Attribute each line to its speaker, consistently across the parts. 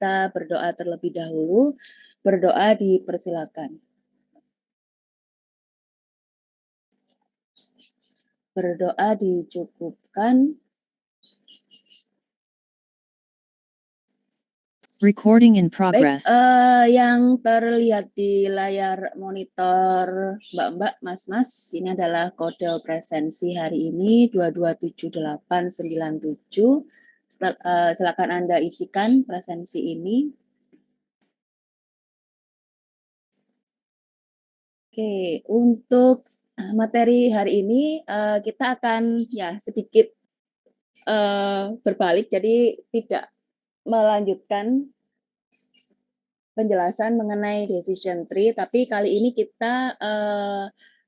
Speaker 1: kita berdoa terlebih dahulu. Berdoa dipersilakan. Berdoa dicukupkan.
Speaker 2: Recording in
Speaker 1: Baik,
Speaker 2: progress.
Speaker 1: yang terlihat di layar monitor Mbak-mbak, Mas-mas, ini adalah kode presensi hari ini 227897. Silakan Anda isikan presensi ini. Oke, untuk materi hari ini kita akan ya sedikit berbalik, jadi tidak melanjutkan penjelasan mengenai decision tree, tapi kali ini kita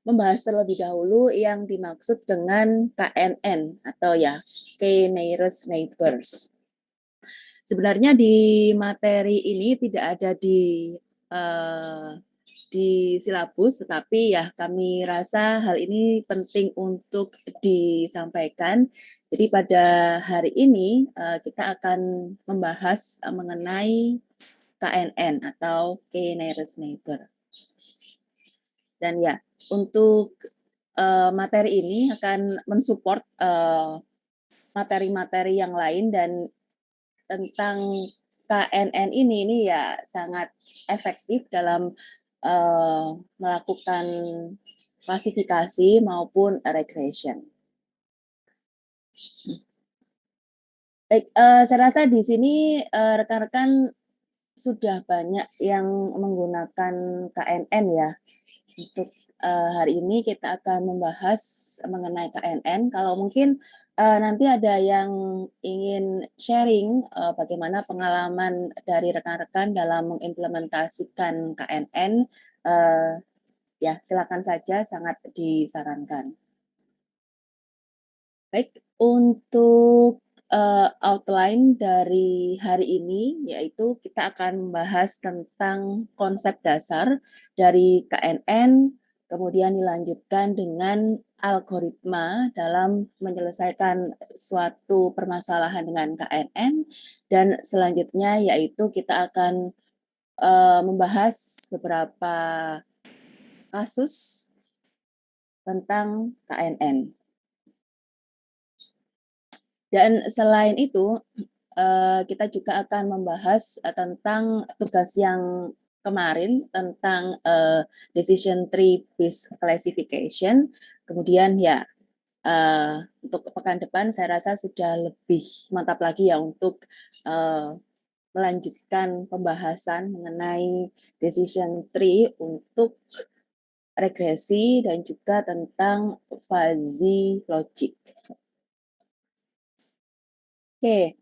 Speaker 1: membahas terlebih dahulu yang dimaksud dengan KNN atau ya Key Nearest Neighbors. Sebenarnya di materi ini tidak ada di silabus, tetapi ya kami rasa hal ini penting untuk disampaikan. Jadi pada hari ini kita akan membahas mengenai KNN atau Key Nearest Neighbor. Dan ya, untuk materi ini akan mensupport materi-materi yang lain, dan tentang KNN ini ya sangat efektif dalam melakukan klasifikasi maupun regression. Baik, saya rasa di sini rekan-rekan sudah banyak yang menggunakan KNN ya. Untuk hari ini kita akan membahas mengenai KNN. Kalau mungkin nanti ada yang ingin sharing bagaimana pengalaman dari rekan-rekan dalam mengimplementasikan KNN, ya silakan saja, sangat disarankan. Baik, untuk outline dari hari ini, yaitu kita akan membahas tentang konsep dasar dari KNN, kemudian dilanjutkan dengan algoritma dalam menyelesaikan suatu permasalahan dengan KNN, dan selanjutnya yaitu kita akan membahas beberapa kasus tentang KNN. Dan selain itu, kita juga akan membahas tentang tugas yang kemarin tentang decision tree based classification. Kemudian ya untuk pekan depan saya rasa sudah lebih mantap lagi ya untuk melanjutkan pembahasan mengenai decision tree untuk regresi dan juga tentang fuzzy logic. Oke,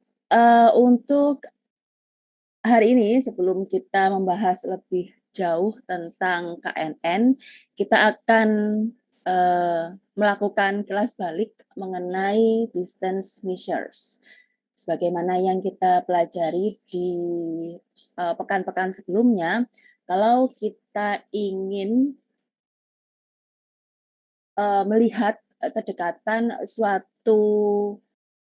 Speaker 1: untuk hari ini sebelum kita membahas lebih jauh tentang KNN, kita akan melakukan kelas balik mengenai distance measures. Sebagaimana yang kita pelajari di pekan-pekan sebelumnya, kalau kita ingin melihat kedekatan suatu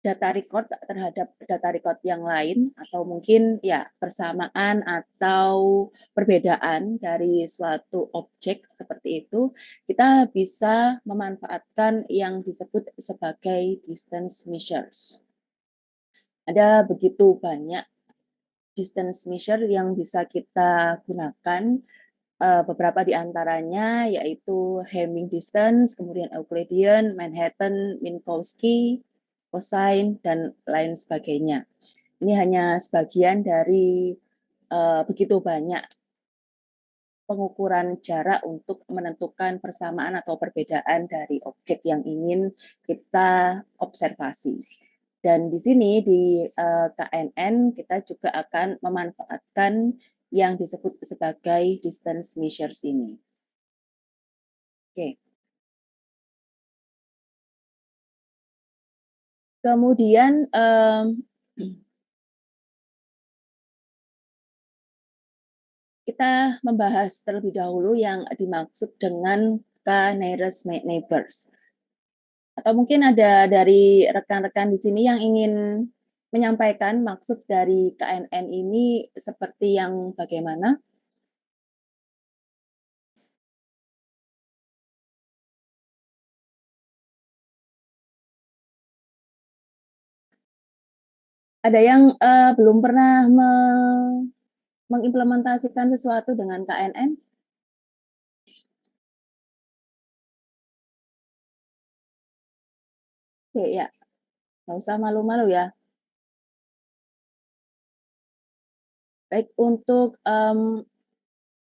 Speaker 1: data record terhadap data record yang lain, atau mungkin ya persamaan atau perbedaan dari suatu objek seperti itu, kita bisa memanfaatkan yang disebut sebagai distance measures. Ada begitu banyak distance measure yang bisa kita gunakan, beberapa di antaranya yaitu Hamming distance, kemudian Euclidean, Manhattan, Minkowski, cosine, dan lain sebagainya. Ini hanya sebagian dari begitu banyak pengukuran jarak untuk menentukan persamaan atau perbedaan dari objek yang ingin kita observasi. Dan di sini di KNN kita juga akan memanfaatkan yang disebut sebagai distance measures ini. Oke. Kemudian kita membahas terlebih dahulu yang dimaksud dengan nearest neighbors. Atau mungkin ada dari rekan-rekan di sini yang ingin menyampaikan maksud dari KNN ini seperti yang bagaimana? Ada yang belum pernah mengimplementasikan sesuatu dengan KNN? Oke, ya, nggak usah malu-malu ya. Baik, untuk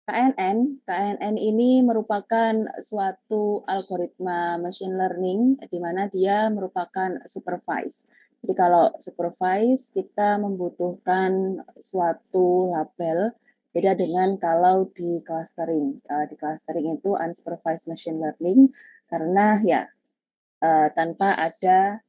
Speaker 1: KNN ini merupakan suatu algoritma machine learning di mana dia merupakan supervised. Jadi kalau supervised kita membutuhkan suatu label, beda dengan kalau di clustering. Di clustering itu unsupervised machine learning karena ya tanpa ada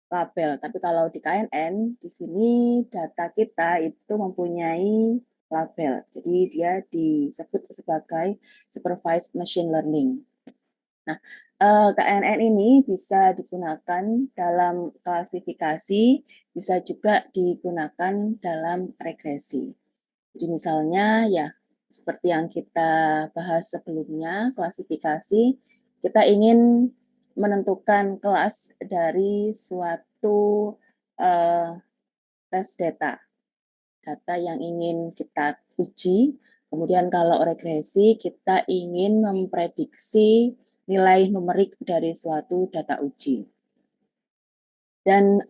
Speaker 1: label. Tapi kalau di KNN, di sini data kita itu mempunyai label. Jadi dia disebut sebagai supervised machine learning. Nah, KNN ini bisa digunakan dalam klasifikasi, bisa juga digunakan dalam regresi. Jadi misalnya ya seperti yang kita bahas sebelumnya, klasifikasi, kita ingin menentukan kelas dari suatu uh, tes data yang ingin kita uji. Kemudian kalau regresi, kita ingin memprediksi nilai numerik dari suatu data uji. Dan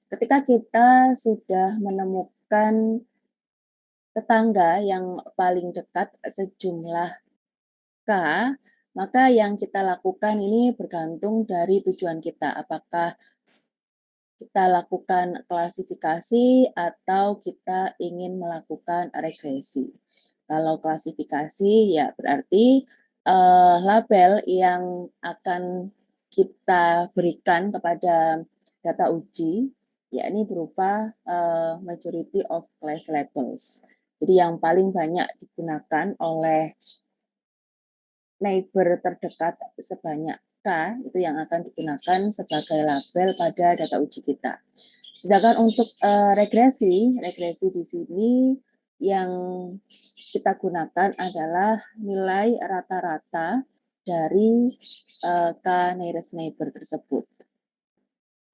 Speaker 1: ketika kita sudah menemukan tetangga yang paling dekat sejumlah K, maka yang kita lakukan ini bergantung dari tujuan kita. Apakah kita lakukan klasifikasi atau kita ingin melakukan regresi. Kalau klasifikasi ya berarti label yang akan kita berikan kepada data uji yakni berupa majority of class labels. Jadi yang paling banyak digunakan oleh neighbor terdekat sebanyak K itu yang akan digunakan sebagai label pada data uji kita. Sedangkan untuk regresi di sini yang kita gunakan adalah nilai rata-rata dari K nearest neighbor tersebut.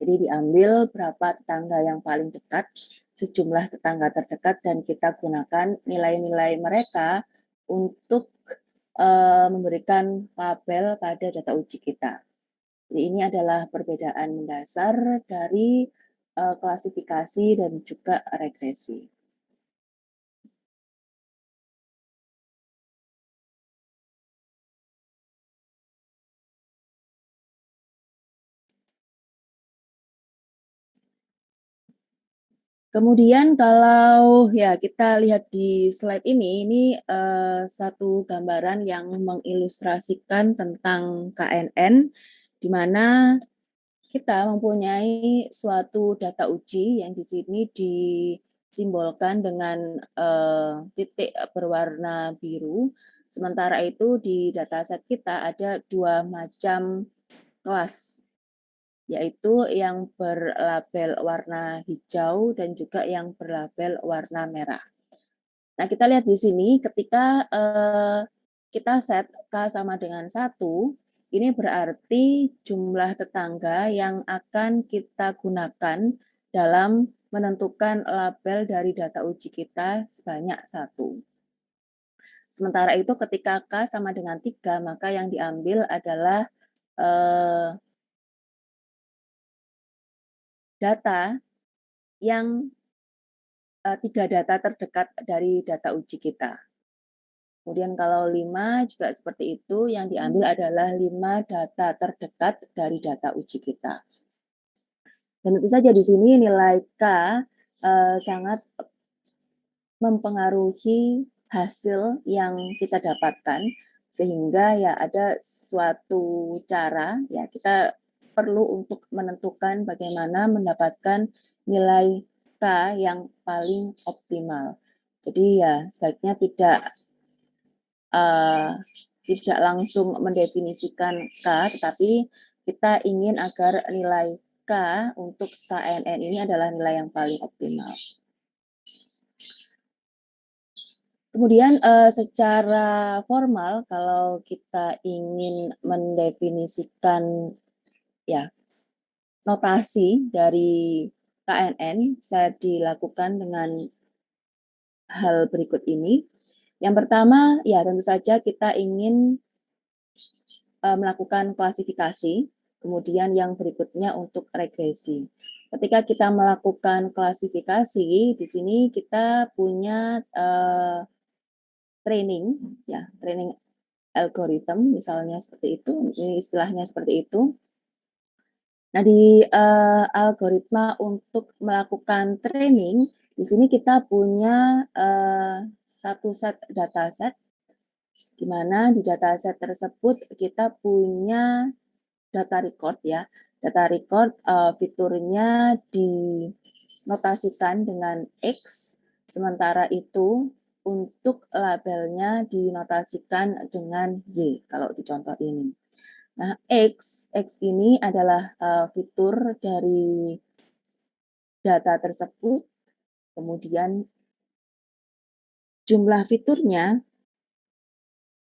Speaker 1: Jadi diambil berapa tetangga yang paling dekat, sejumlah tetangga terdekat, dan kita gunakan nilai-nilai mereka untuk memberikan label pada data uji kita. Jadi ini adalah perbedaan mendasar dari klasifikasi dan juga regresi. Kemudian kalau ya kita lihat di slide ini satu gambaran yang mengilustrasikan tentang KNN, di mana kita mempunyai suatu data uji yang di sini disimbolkan dengan titik berwarna biru. Sementara itu di dataset kita ada dua macam kelas, yaitu yang berlabel warna hijau dan juga yang berlabel warna merah. Nah, kita lihat di sini ketika kita set K sama dengan 1, ini berarti jumlah tetangga yang akan kita gunakan dalam menentukan label dari data uji kita sebanyak 1. Sementara itu ketika K sama dengan 3, maka yang diambil adalah data yang 3 data terdekat dari data uji kita. Kemudian kalau 5 juga seperti itu, yang diambil adalah 5 data terdekat dari data uji kita. Dan tentu saja di sini nilai K sangat mempengaruhi hasil yang kita dapatkan, sehingga ya ada suatu cara ya kita perlu untuk menentukan bagaimana mendapatkan nilai K yang paling optimal. Jadi ya sebaiknya tidak langsung mendefinisikan K, tetapi kita ingin agar nilai maka untuk KNN ini adalah nilai yang paling optimal. Kemudian secara formal kalau kita ingin mendefinisikan ya notasi dari KNN bisa dilakukan dengan hal berikut ini. Yang pertama ya tentu saja kita ingin melakukan klasifikasi, kemudian yang berikutnya untuk regresi. Ketika kita melakukan klasifikasi, di sini kita punya training, ya training algorithm, misalnya seperti itu, ini istilahnya seperti itu. Nah, di algoritma untuk melakukan training, di sini kita punya satu set dataset, di mana di dataset tersebut kita punya data record ya. Data record fiturnya dinotasikan dengan X, sementara itu untuk labelnya dinotasikan dengan Y kalau di contoh ini. Nah, X ini adalah fitur dari data tersebut, kemudian jumlah fiturnya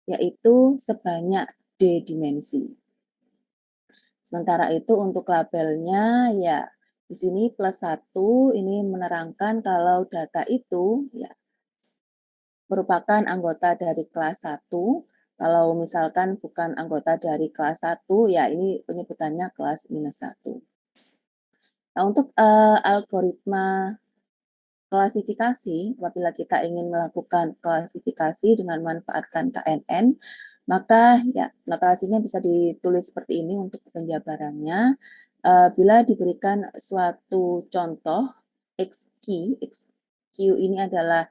Speaker 1: yaitu sebanyak D dimensi. Sementara itu untuk labelnya ya di sini +1 ini menerangkan kalau data itu ya merupakan anggota dari kelas 1. Kalau misalkan bukan anggota dari kelas 1 ya ini penyebutannya kelas -1. Nah, untuk algoritma klasifikasi, apabila kita ingin melakukan klasifikasi dengan memanfaatkan KNN, maka ya notasinya bisa ditulis seperti ini untuk penjabarannya. Bila diberikan suatu contoh XQ, XQ ini adalah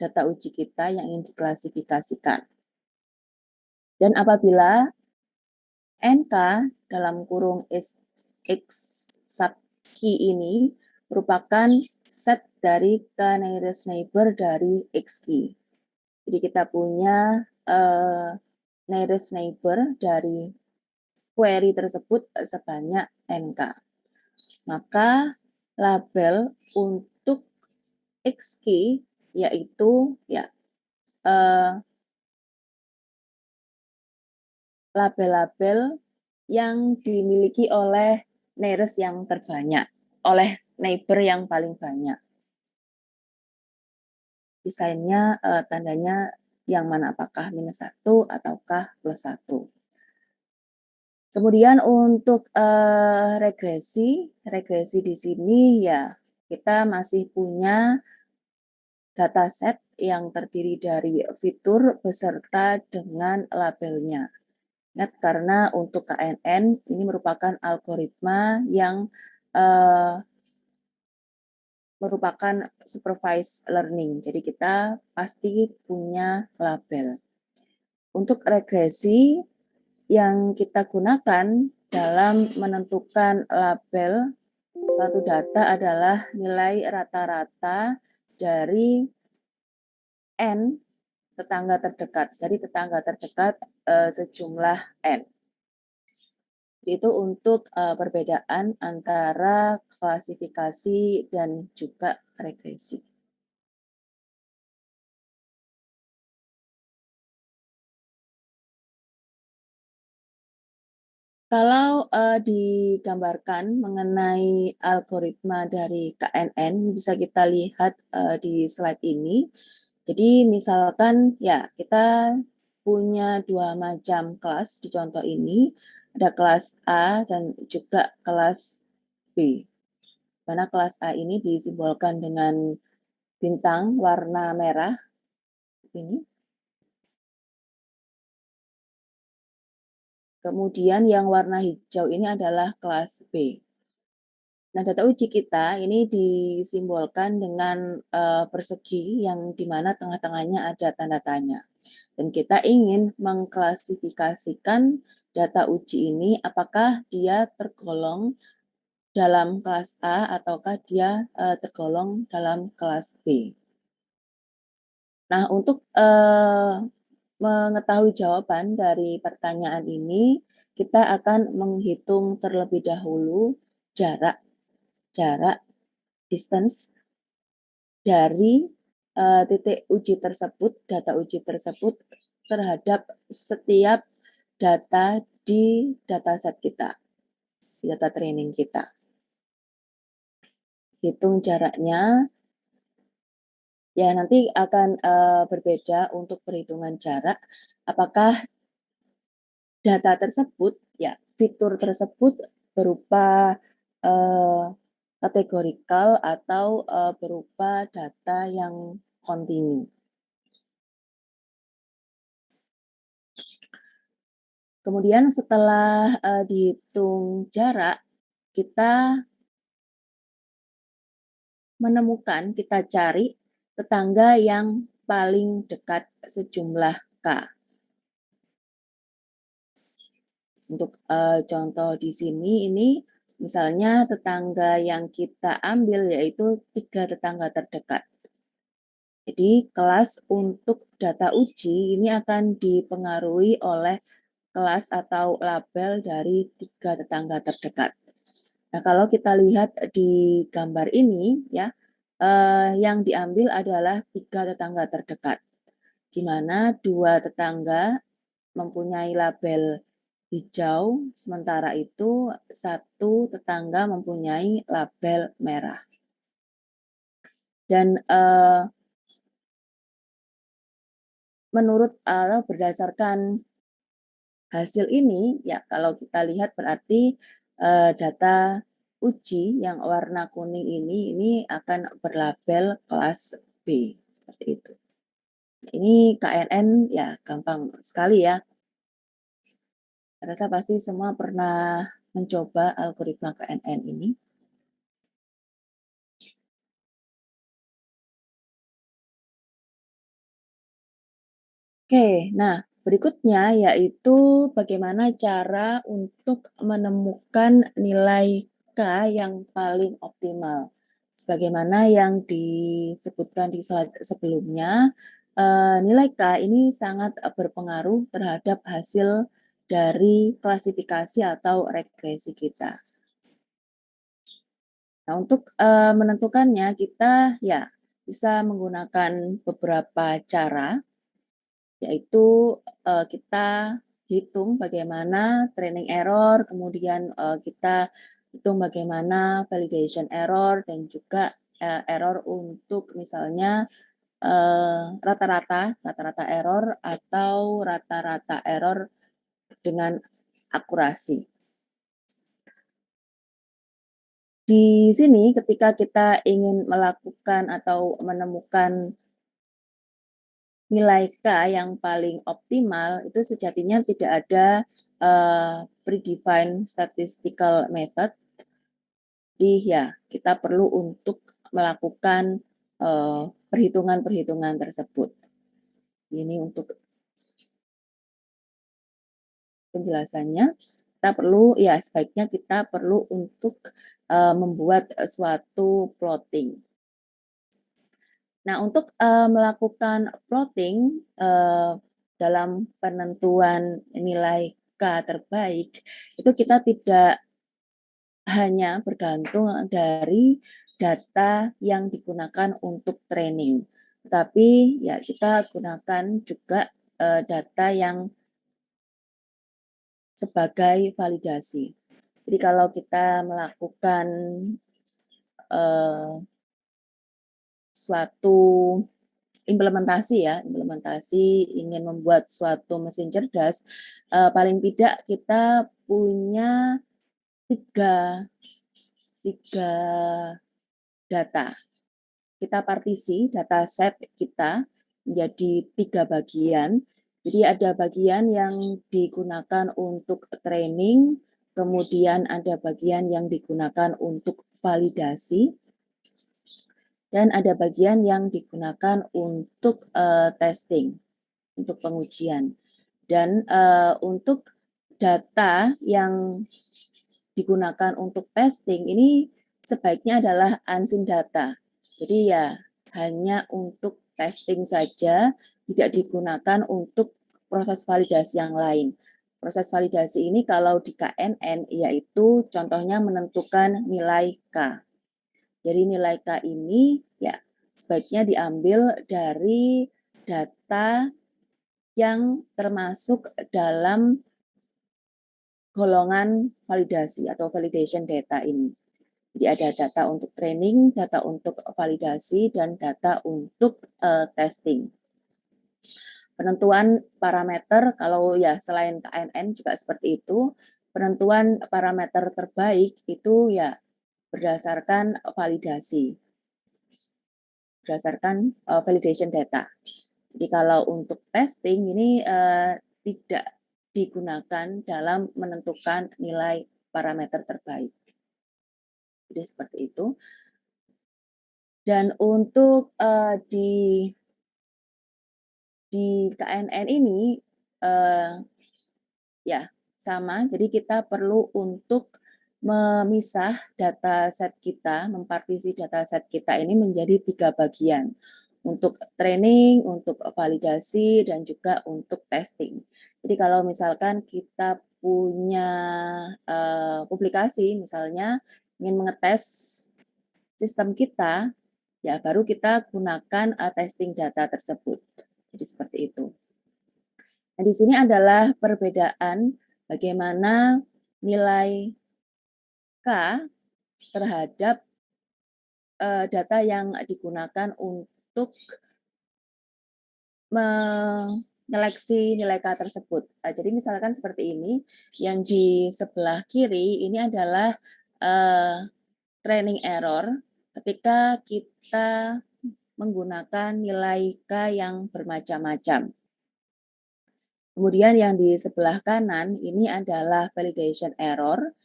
Speaker 1: data uji kita yang ingin diklasifikasikan. Dan apabila NK dalam kurung X sub key ini merupakan set dari k-nearest neighbor dari X key. Jadi kita punya nearest neighbor dari query tersebut sebanyak NK. Maka label untuk X key yaitu ya label-label yang dimiliki oleh nearest yang terbanyak, oleh neighbor yang paling banyak. Desainnya tandanya yang mana, apakah -1 ataukah +1. Kemudian untuk regresi di sini ya kita masih punya dataset yang terdiri dari fitur beserta dengan labelnya. Ingat, karena untuk KNN ini merupakan algoritma yang merupakan supervised learning. Jadi kita pasti punya label. Untuk regresi yang kita gunakan dalam menentukan label suatu data adalah nilai rata-rata dari N tetangga terdekat. Jadi tetangga terdekat sejumlah N. Itu untuk perbedaan antara klasifikasi dan juga regresi. Kalau digambarkan mengenai algoritma dari KNN, bisa kita lihat di slide ini. Jadi misalkan ya kita punya dua macam kelas di contoh ini, ada kelas A dan juga kelas B. Mana kelas A ini disimbolkan dengan bintang warna merah ini. Kemudian yang warna hijau ini adalah kelas B. Nah, data uji kita ini disimbolkan dengan persegi yang di mana tengah-tengahnya ada tanda tanya. Dan kita ingin mengklasifikasikan data uji ini apakah dia tergolong dalam kelas A ataukah dia tergolong dalam kelas B. Nah, untuk mengetahui jawaban dari pertanyaan ini, kita akan menghitung terlebih dahulu jarak distance dari titik uji tersebut, data uji tersebut terhadap setiap data di dataset kita, di data training kita. Hitung jaraknya, ya nanti akan berbeda untuk perhitungan jarak. Apakah data tersebut, ya fitur tersebut berupa kategorikal atau berupa data yang kontinu. Kemudian setelah dihitung jarak, kita menemukan, kita cari tetangga yang paling dekat sejumlah K. Untuk contoh di sini ini misalnya tetangga yang kita ambil yaitu 3 tetangga terdekat. Jadi kelas untuk data uji ini akan dipengaruhi oleh kelas atau label dari 3 tetangga terdekat. Nah, kalau kita lihat di gambar ini ya, yang diambil adalah 3 tetangga terdekat, di mana 2 tetangga mempunyai label hijau, sementara itu 1 tetangga mempunyai label merah. Dan menurut atau berdasarkan hasil ini, ya kalau kita lihat berarti data uji yang warna kuning ini akan berlabel kelas B, seperti itu. Ini KNN ya gampang sekali ya. Saya rasa pasti semua pernah mencoba algoritma KNN ini. Oke, nah berikutnya yaitu bagaimana cara untuk menemukan nilai K yang paling optimal. Sebagaimana yang disebutkan di slide sebelumnya, nilai K ini sangat berpengaruh terhadap hasil dari klasifikasi atau regresi kita. Nah, untuk menentukannya kita ya bisa menggunakan beberapa cara, yaitu kita hitung bagaimana training error, kemudian kita hitung bagaimana validation error, dan juga error untuk misalnya rata-rata error atau rata-rata error dengan akurasi. Di sini ketika kita ingin melakukan atau menemukan nilai K yang paling optimal, itu sejatinya tidak ada predefined statistical method. Jadi ya kita perlu untuk melakukan perhitungan-perhitungan tersebut. Ini untuk penjelasannya. Kita perlu ya sebaiknya kita perlu untuk membuat suatu plotting. Nah, untuk melakukan plotting dalam penentuan nilai K terbaik, itu kita tidak hanya bergantung dari data yang digunakan untuk training, tetapi ya kita gunakan juga data yang sebagai validasi. Jadi kalau kita melakukan suatu implementasi ingin membuat suatu mesin cerdas, paling tidak kita punya tiga data. Kita partisi data set kita menjadi 3 bagian. Jadi ada bagian yang digunakan untuk training, kemudian ada bagian yang digunakan untuk validasi, dan ada bagian yang digunakan untuk testing, untuk pengujian. Dan untuk data yang digunakan untuk testing ini sebaiknya adalah unseen data. Jadi ya hanya untuk testing saja, tidak digunakan untuk proses validasi yang lain. Proses validasi ini kalau di KNN yaitu contohnya menentukan nilai K. Jadi nilai K ini ya sebaiknya diambil dari data yang termasuk dalam golongan validasi atau validation data ini. Jadi ada data untuk training, data untuk validasi, dan data untuk testing. Penentuan parameter kalau ya selain KNN juga seperti itu, penentuan parameter terbaik itu ya berdasarkan validasi, berdasarkan validation data. Jadi kalau untuk testing ini tidak digunakan dalam menentukan nilai parameter terbaik. Jadi seperti itu. Dan untuk di KNN ini ya sama, jadi kita perlu untuk memisah dataset kita, mempartisi dataset kita ini menjadi 3 bagian. Untuk training, untuk validasi, dan juga untuk testing. Jadi kalau misalkan kita punya publikasi, misalnya ingin mengetes sistem kita, ya baru kita gunakan testing data tersebut. Jadi seperti itu. Nah, di sini adalah perbedaan bagaimana nilai K terhadap data yang digunakan untuk menyeleksi nilai K tersebut. Jadi misalkan seperti ini, yang di sebelah kiri ini adalah training error ketika kita menggunakan nilai K yang bermacam-macam. Kemudian yang di sebelah kanan ini adalah validation error.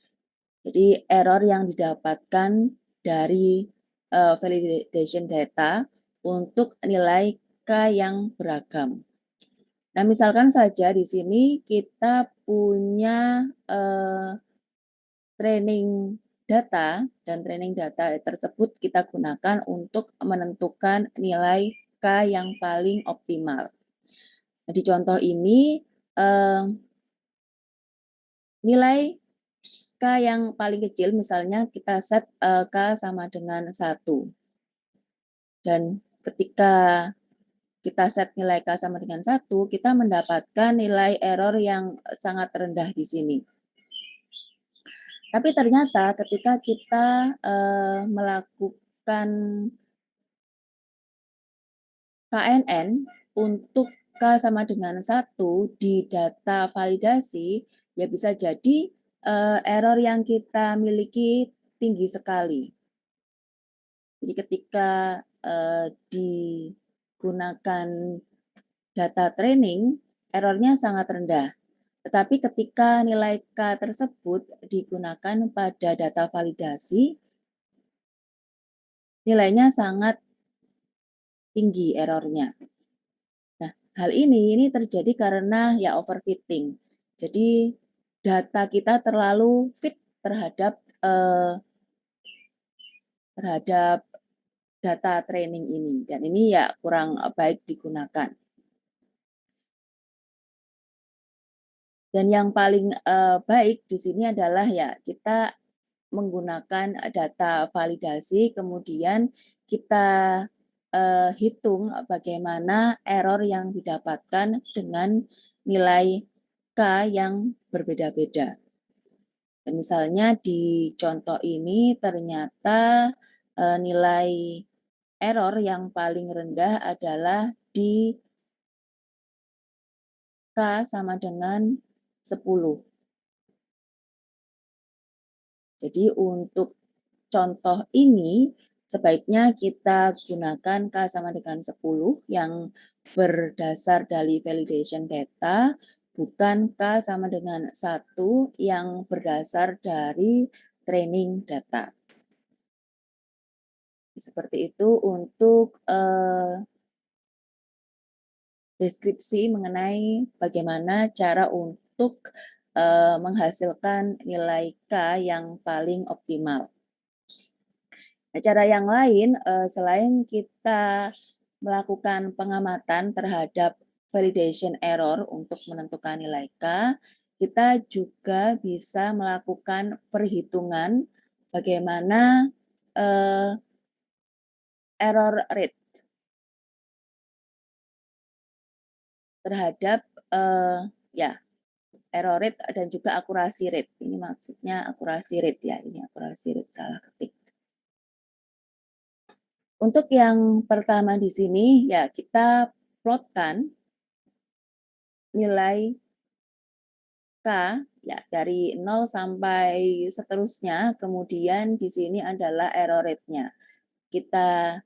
Speaker 1: Jadi error yang didapatkan dari validation data untuk nilai K yang beragam. Nah, misalkan saja di sini kita punya training data, dan training data tersebut kita gunakan untuk menentukan nilai K yang paling optimal. Nah, di contoh ini nilai K yang paling kecil misalnya kita set K sama dengan 1. Dan ketika kita set nilai K sama dengan 1, kita mendapatkan nilai error yang sangat rendah di sini. Tapi ternyata ketika kita melakukan KNN untuk K sama dengan 1 di data validasi, ya bisa jadi error yang kita miliki tinggi sekali. Jadi ketika digunakan data training, errornya sangat rendah. Tetapi ketika nilai K tersebut digunakan pada data validasi, nilainya sangat tinggi errornya. Nah, hal ini terjadi karena ya overfitting. Jadi data kita terlalu fit terhadap data training ini, dan ini ya kurang baik digunakan. Dan yang paling baik di sini adalah ya kita menggunakan data validasi, kemudian kita hitung bagaimana error yang didapatkan dengan nilai K yang berbeda-beda. Dan misalnya di contoh ini ternyata nilai error yang paling rendah adalah di K sama dengan 10. Jadi untuk contoh ini sebaiknya kita gunakan K sama dengan 10 yang berdasar dari validation data, bukan K sama dengan 1 yang berdasar dari training data. Seperti itu untuk deskripsi mengenai bagaimana cara untuk menghasilkan nilai K yang paling optimal. Nah, cara yang lain selain kita melakukan pengamatan terhadap validation error untuk menentukan nilai K, kita juga bisa melakukan perhitungan bagaimana error rate terhadap ya error rate dan juga akurasi rate. Ini maksudnya akurasi rate ya, ini akurasi rate salah ketik. Untuk yang pertama di sini ya kita plotkan nilai K ya dari 0 sampai seterusnya, kemudian di sini adalah error rate-nya. Kita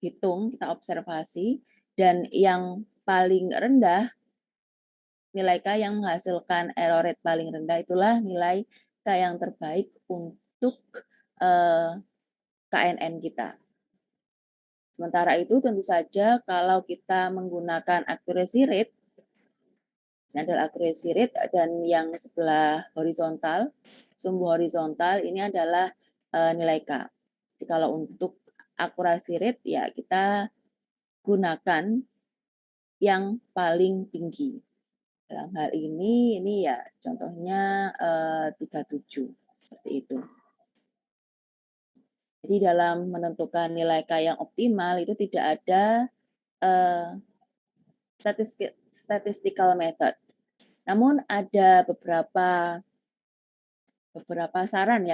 Speaker 1: hitung, kita observasi, dan yang paling rendah, nilai K yang menghasilkan error rate paling rendah itulah nilai K yang terbaik untuk KNN kita. Sementara itu tentu saja kalau kita menggunakan accuracy rate, ini adalah accuracy rate dan yang sebelah horizontal, sumbu horizontal ini adalah nilai K. Jadi kalau untuk accuracy rate ya kita gunakan yang paling tinggi. Dalam hal ini ya contohnya 37 seperti itu. Jadi dalam menentukan nilai K yang optimal itu tidak ada statistical method. Namun ada beberapa saran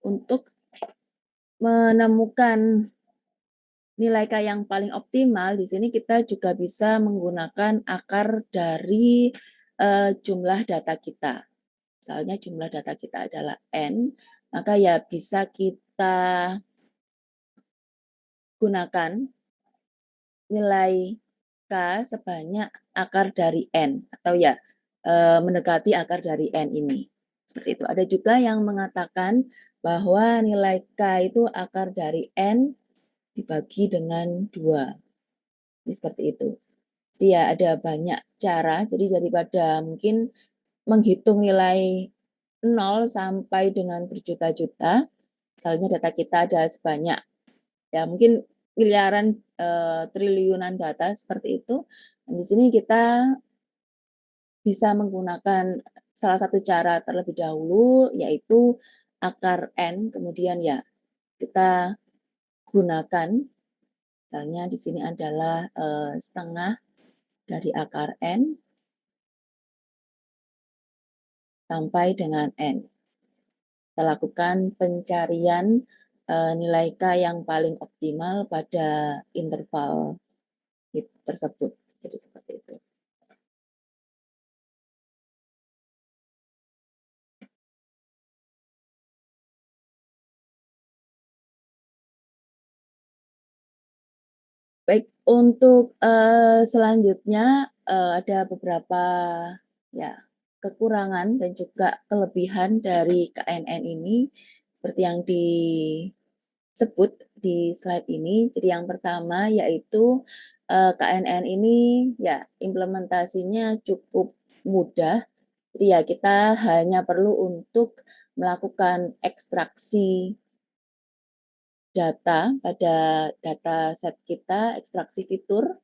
Speaker 1: untuk menemukan nilai K yang paling optimal. Di sini kita juga bisa menggunakan akar dari jumlah data kita. Misalnya jumlah data kita adalah N, maka ya bisa kita gunakan nilai K sebanyak akar dari N, atau ya mendekati akar dari N ini. Seperti itu. Ada juga yang mengatakan bahwa nilai K itu akar dari N dibagi dengan 2. Ini seperti itu. Jadi ya ada banyak cara, jadi daripada mungkin menghitung nilai 0 sampai dengan berjuta-juta, misalnya data kita ada sebanyak, ya mungkin miliaran, triliunan data seperti itu. Dan di sini kita bisa menggunakan salah satu cara terlebih dahulu, yaitu akar N, kemudian ya kita gunakan, misalnya di sini adalah setengah dari akar N sampai dengan N. Kita lakukan pencarian nilai K yang paling optimal pada interval tersebut. Jadi seperti itu. Baik, untuk selanjutnya ada beberapa ya kekurangan dan juga kelebihan dari KNN ini seperti yang disebut di slide ini. Jadi yang pertama yaitu KNN ini ya implementasinya cukup mudah. Jadi ya kita hanya perlu untuk melakukan ekstraksi data pada data set kita, ekstraksi fitur,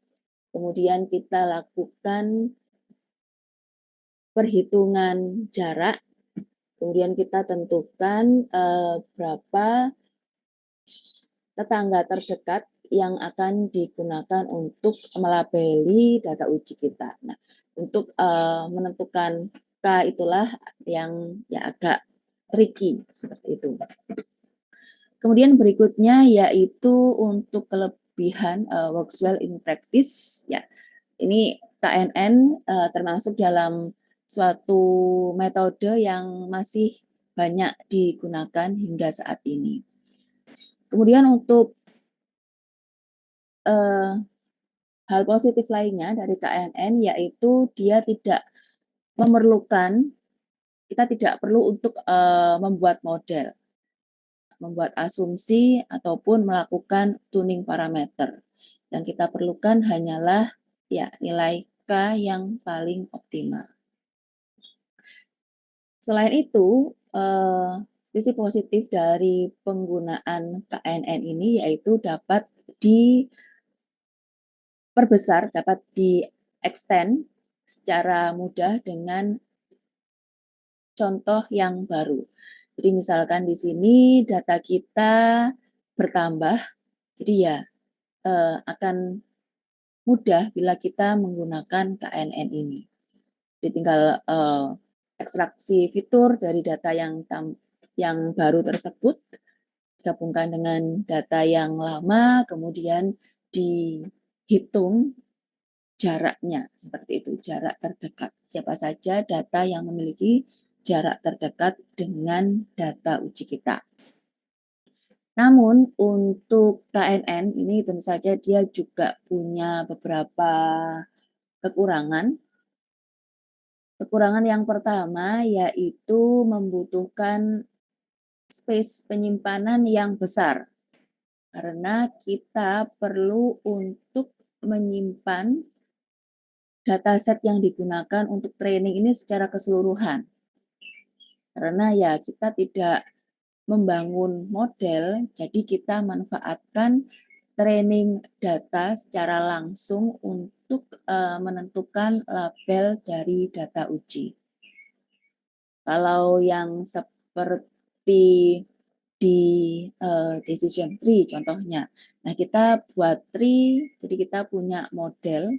Speaker 1: kemudian kita lakukan perhitungan jarak, kemudian kita tentukan berapa tetangga terdekat yang akan digunakan untuk melabeli data uji kita. Nah, untuk menentukan K itulah yang ya agak tricky seperti itu. Kemudian berikutnya yaitu untuk kelebihan works well in practice. Ya, ini KNN termasuk dalam suatu metode yang masih banyak digunakan hingga saat ini. Kemudian untuk hal positif lainnya dari KNN yaitu dia tidak memerlukan, kita tidak perlu untuk membuat model, membuat asumsi ataupun melakukan tuning parameter. Yang kita perlukan hanyalah ya nilai K yang paling optimal. Selain itu, sisi positif dari penggunaan KNN ini yaitu dapat diperbesar, dapat di-extend secara mudah dengan contoh yang baru. Jadi misalkan di sini data kita bertambah, jadi ya akan mudah bila kita menggunakan KNN ini. Jadi tinggal ekstraksi fitur dari data yang baru tersebut, digabungkan dengan data yang lama, kemudian dihitung jaraknya, seperti itu, jarak terdekat. Siapa saja data yang memiliki jarak terdekat dengan data uji kita. Namun untuk KNN ini tentu saja dia juga punya beberapa kekurangan. Kekurangan yang pertama yaitu membutuhkan space penyimpanan yang besar. Karena kita perlu untuk menyimpan dataset yang digunakan untuk training ini secara keseluruhan. Karena ya kita tidak membangun model, jadi kita manfaatkan training data secara langsung untuk menentukan label dari data uji. Kalau yang seperti di decision tree contohnya, nah kita buat tree, jadi kita punya model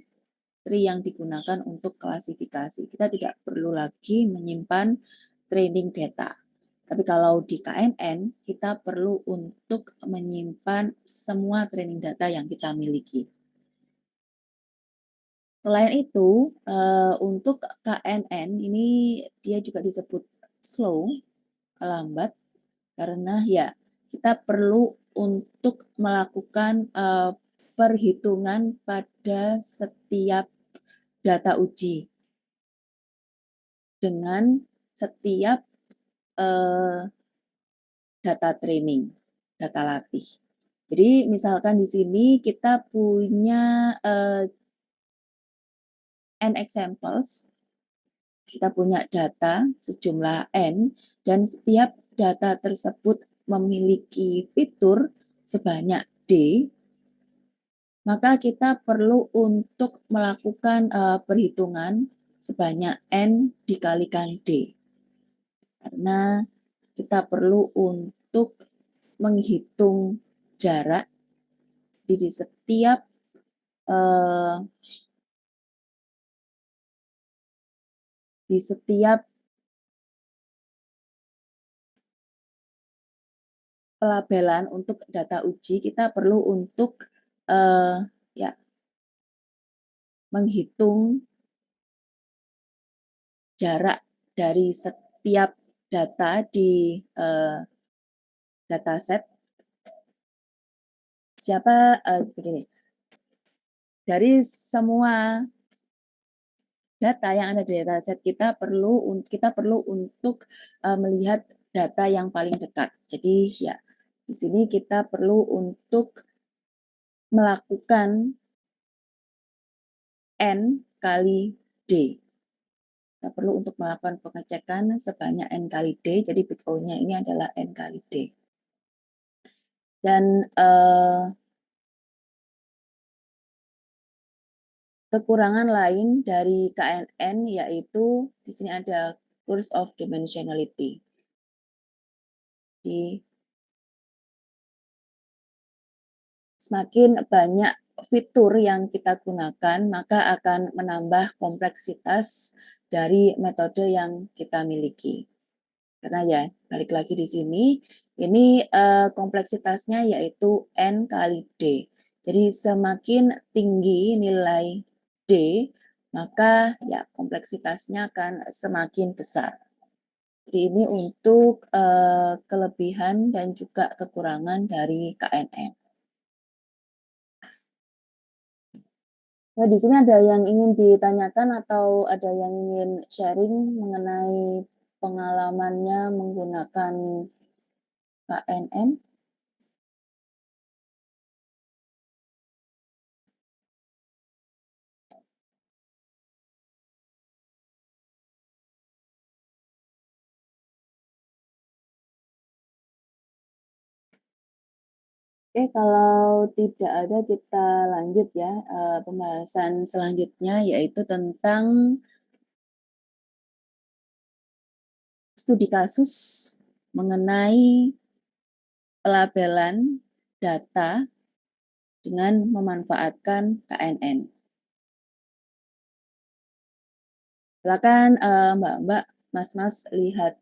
Speaker 1: tree yang digunakan untuk klasifikasi. Kita tidak perlu lagi menyimpan training data. Tapi kalau di KNN, kita perlu untuk menyimpan semua training data yang kita miliki. Selain itu, untuk KNN ini dia juga disebut slow, lambat, karena ya kita perlu untuk melakukan perhitungan pada setiap data uji dengan setiap data training, data latih. Jadi misalkan di sini kita punya n examples, kita punya data sejumlah n, dan setiap data tersebut memiliki fitur sebanyak D, maka kita perlu untuk melakukan perhitungan sebanyak n dikalikan D. Karena kita perlu untuk menghitung jarak di setiap pelabelan untuk data uji, kita perlu untuk ya menghitung jarak dari setiap data di dataset. Begini, dari semua data yang ada di dataset kita perlu untuk melihat data yang paling dekat. Jadi ya di sini kita perlu untuk melakukan N kali D. Kita perlu untuk melakukan pengecekan sebanyak N kali D, jadi big O-nya ini adalah N kali D. Dan kekurangan lain dari KNN yaitu di sini ada curse of dimensionality. Di semakin banyak fitur yang kita gunakan, maka akan menambah kompleksitas dari metode yang kita miliki. Karena ya, balik lagi di sini, ini kompleksitasnya yaitu N kali D. Jadi semakin tinggi nilai D, maka ya kompleksitasnya akan semakin besar. Jadi ini untuk kelebihan dan juga kekurangan dari KNN. Nah, di sini ada yang ingin ditanyakan atau ada yang ingin sharing mengenai pengalamannya menggunakan KNN? Oke, kalau tidak ada kita lanjut ya, pembahasan selanjutnya yaitu tentang studi kasus mengenai pelabelan data dengan memanfaatkan KNN. Silakan Mbak-Mbak, Mas-Mas lihat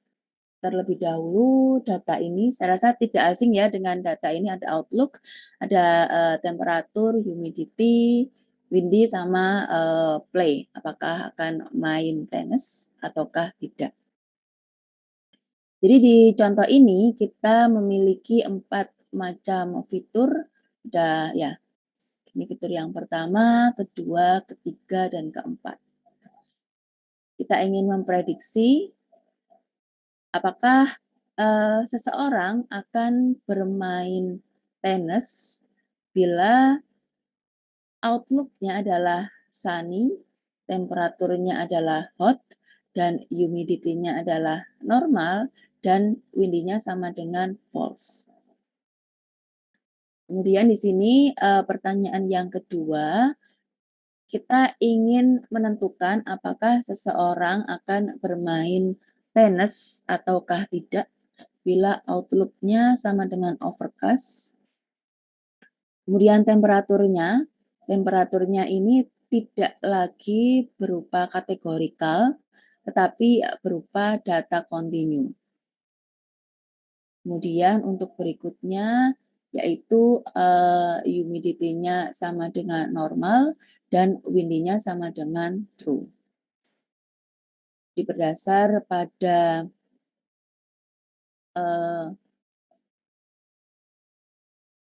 Speaker 1: terlebih dahulu data ini. Saya rasa tidak asing ya dengan data ini, ada outlook, ada temperatur, humidity, windy, sama play. Apakah akan main tenis ataukah tidak. Jadi di contoh ini kita memiliki 4 macam fitur. Ada ya, ini fitur yang pertama, kedua, ketiga, dan keempat. Kita ingin memprediksi apakah seseorang akan bermain tenis bila outlook-nya adalah sunny, temperaturnya adalah hot, dan humidity-nya adalah normal, dan windy-nya sama dengan false. Kemudian di sini pertanyaan yang kedua, kita ingin menentukan apakah seseorang akan bermain tenis ataukah tidak bila outlook-nya sama dengan overcast. Kemudian temperaturnya ini tidak lagi berupa kategorikal, tetapi berupa data kontinu. Kemudian untuk berikutnya yaitu humidity-nya sama dengan normal dan windy-nya sama dengan true. Jadi berdasar pada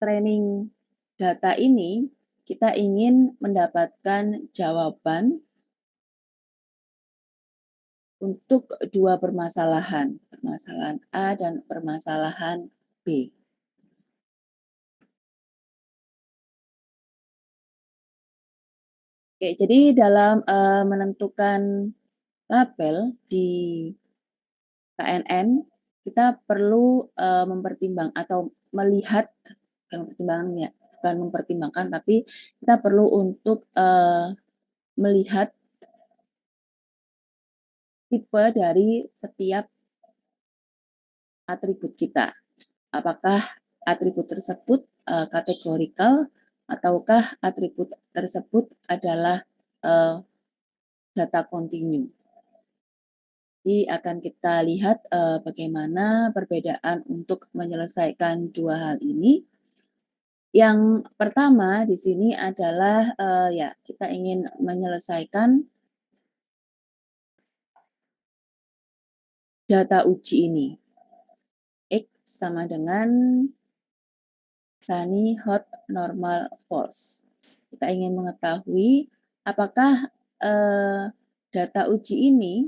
Speaker 1: training data ini, kita ingin mendapatkan jawaban untuk 2 permasalahan, permasalahan A dan permasalahan B. Oke, jadi dalam menentukan label di KNN, kita perlu mempertimbang atau melihat, bukan mempertimbangkan, tapi kita perlu untuk melihat tipe dari setiap atribut kita. Apakah atribut tersebut kategorikal ataukah atribut tersebut adalah data kontinu. Jadi akan kita lihat bagaimana perbedaan untuk menyelesaikan 2 hal ini. Yang pertama di sini adalah ya kita ingin menyelesaikan data uji ini. X sama dengan sunny, hot, normal, false. Kita ingin mengetahui apakah data uji ini,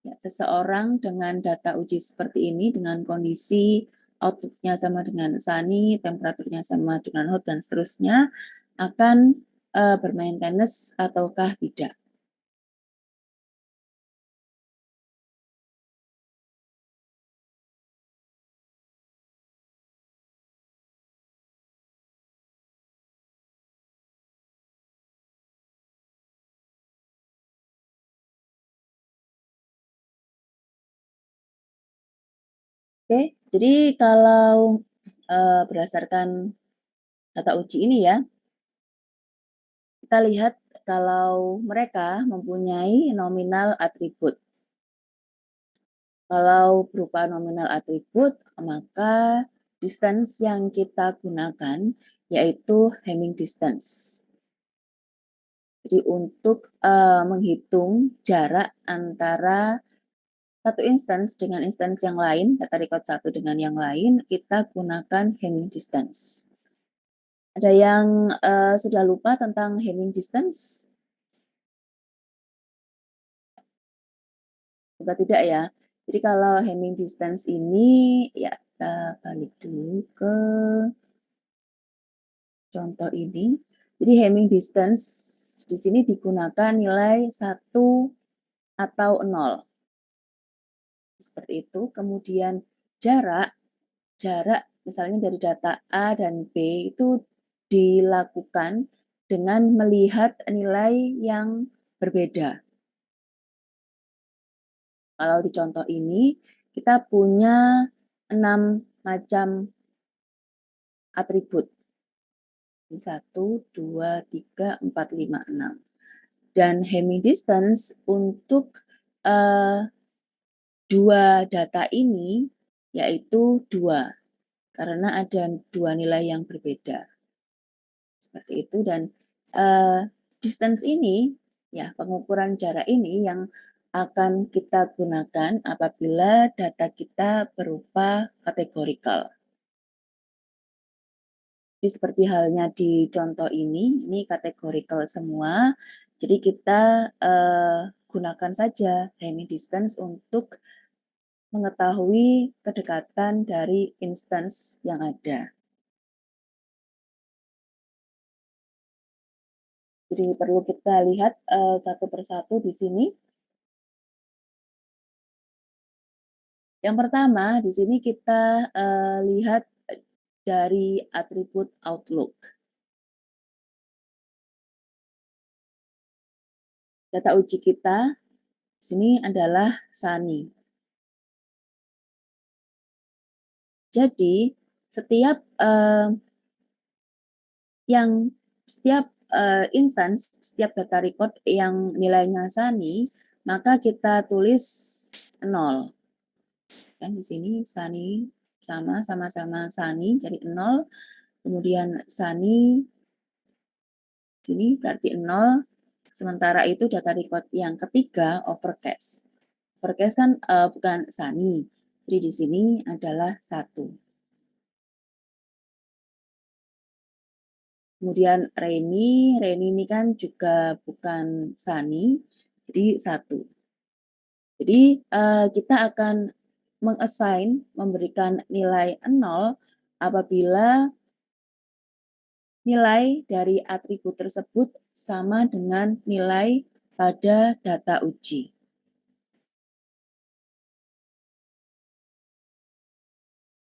Speaker 1: ya, seseorang dengan data uji seperti ini, dengan kondisi outlook-nya sama dengan sunny, temperaturnya sama dengan hot, dan seterusnya, akan bermain tenis ataukah tidak. Oke, jadi kalau berdasarkan data uji ini ya, kita lihat kalau mereka mempunyai nominal atribut. Kalau berupa nominal atribut, maka distance yang kita gunakan yaitu Hamming distance. Jadi untuk menghitung jarak antara satu instance dengan instance yang lain, data record satu dengan yang lain, kita gunakan Hamming distance. Ada yang sudah lupa tentang Hamming distance? Juga tidak ya. Jadi kalau Hamming distance ini, ya kita balik dulu ke contoh ini. Jadi Hamming distance di sini digunakan nilai 1 atau 0. Seperti itu. Kemudian jarak misalnya dari data A dan B itu dilakukan dengan melihat nilai yang berbeda. Kalau di contoh ini, kita punya 6 macam atribut. 1, 2, 3, 4, 5, 6. Dan Hamming distance untuk dua data ini yaitu 2, karena ada 2 nilai yang berbeda. Seperti itu, dan distance ini, ya pengukuran jarak ini yang akan kita gunakan apabila data kita berupa categorical. Jadi seperti halnya di contoh ini categorical semua. Jadi kita gunakan saja Hamming distance untuk mengetahui kedekatan dari instance yang ada. Jadi perlu kita lihat satu persatu di sini. Yang pertama, di sini kita lihat dari atribut Outlook. Data uji kita di sini adalah Sunny. Jadi setiap instance, setiap data record yang nilainya Sunny, maka kita tulis 0. Kan di sini Sunny sama-sama Sunny, jadi 0. Kemudian Sunny sini berarti 0. Sementara itu data record yang ketiga overcast. Overcast kan bukan Sunny. Jadi di sini adalah 1. Kemudian Rainy ini kan juga bukan Sunny, jadi 1. Jadi kita akan memberikan nilai 0 apabila nilai dari atribut tersebut sama dengan nilai pada data uji.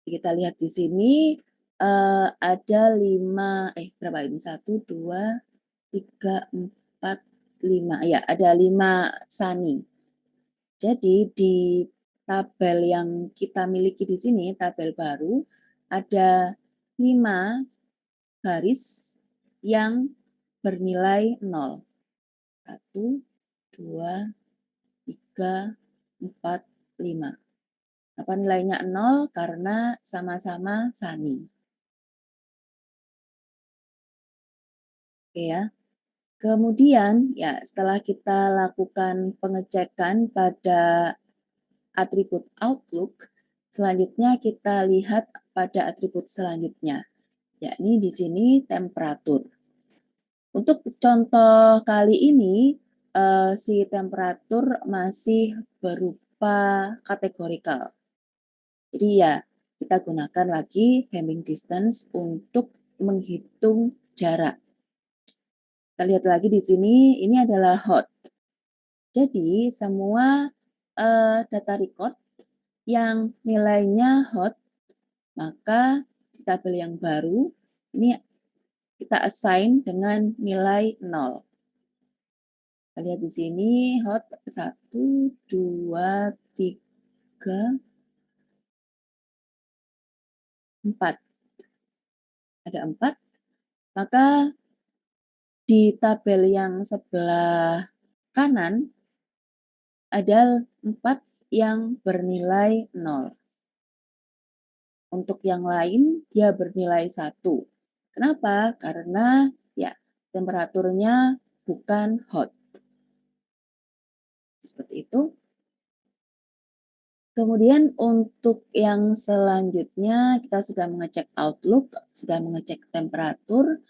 Speaker 1: Kita lihat di sini ada 5, berapa ini? 1, 2, 3, 4, 5. Ya, ada 5 Sunny. Jadi di tabel yang kita miliki di sini, tabel baru, ada 5 baris yang bernilai 0. 1, 2, 3, 4, 5. Apa nilainya 0? Karena sama-sama Sunny. Oke ya. Kemudian ya setelah kita lakukan pengecekan pada atribut Outlook, selanjutnya kita lihat pada atribut selanjutnya, yakni di sini temperatur. Untuk contoh kali ini, si temperatur masih berupa kategorikal. Jadi ya, kita gunakan lagi Hamming distance untuk menghitung jarak. Kita lihat lagi di sini, ini adalah hot. Jadi semua data record yang nilainya hot, maka di tabel yang baru ini kita assign dengan nilai 0. Kita lihat di sini hot 1, 2, 3, 4. Ada 4. Maka di tabel yang sebelah kanan ada 4 yang bernilai 0. Untuk yang lain dia bernilai 1. Kenapa? Karena ya temperaturnya bukan hot. Seperti itu. Kemudian untuk yang selanjutnya kita sudah mengecek Outlook, sudah mengecek temperatur.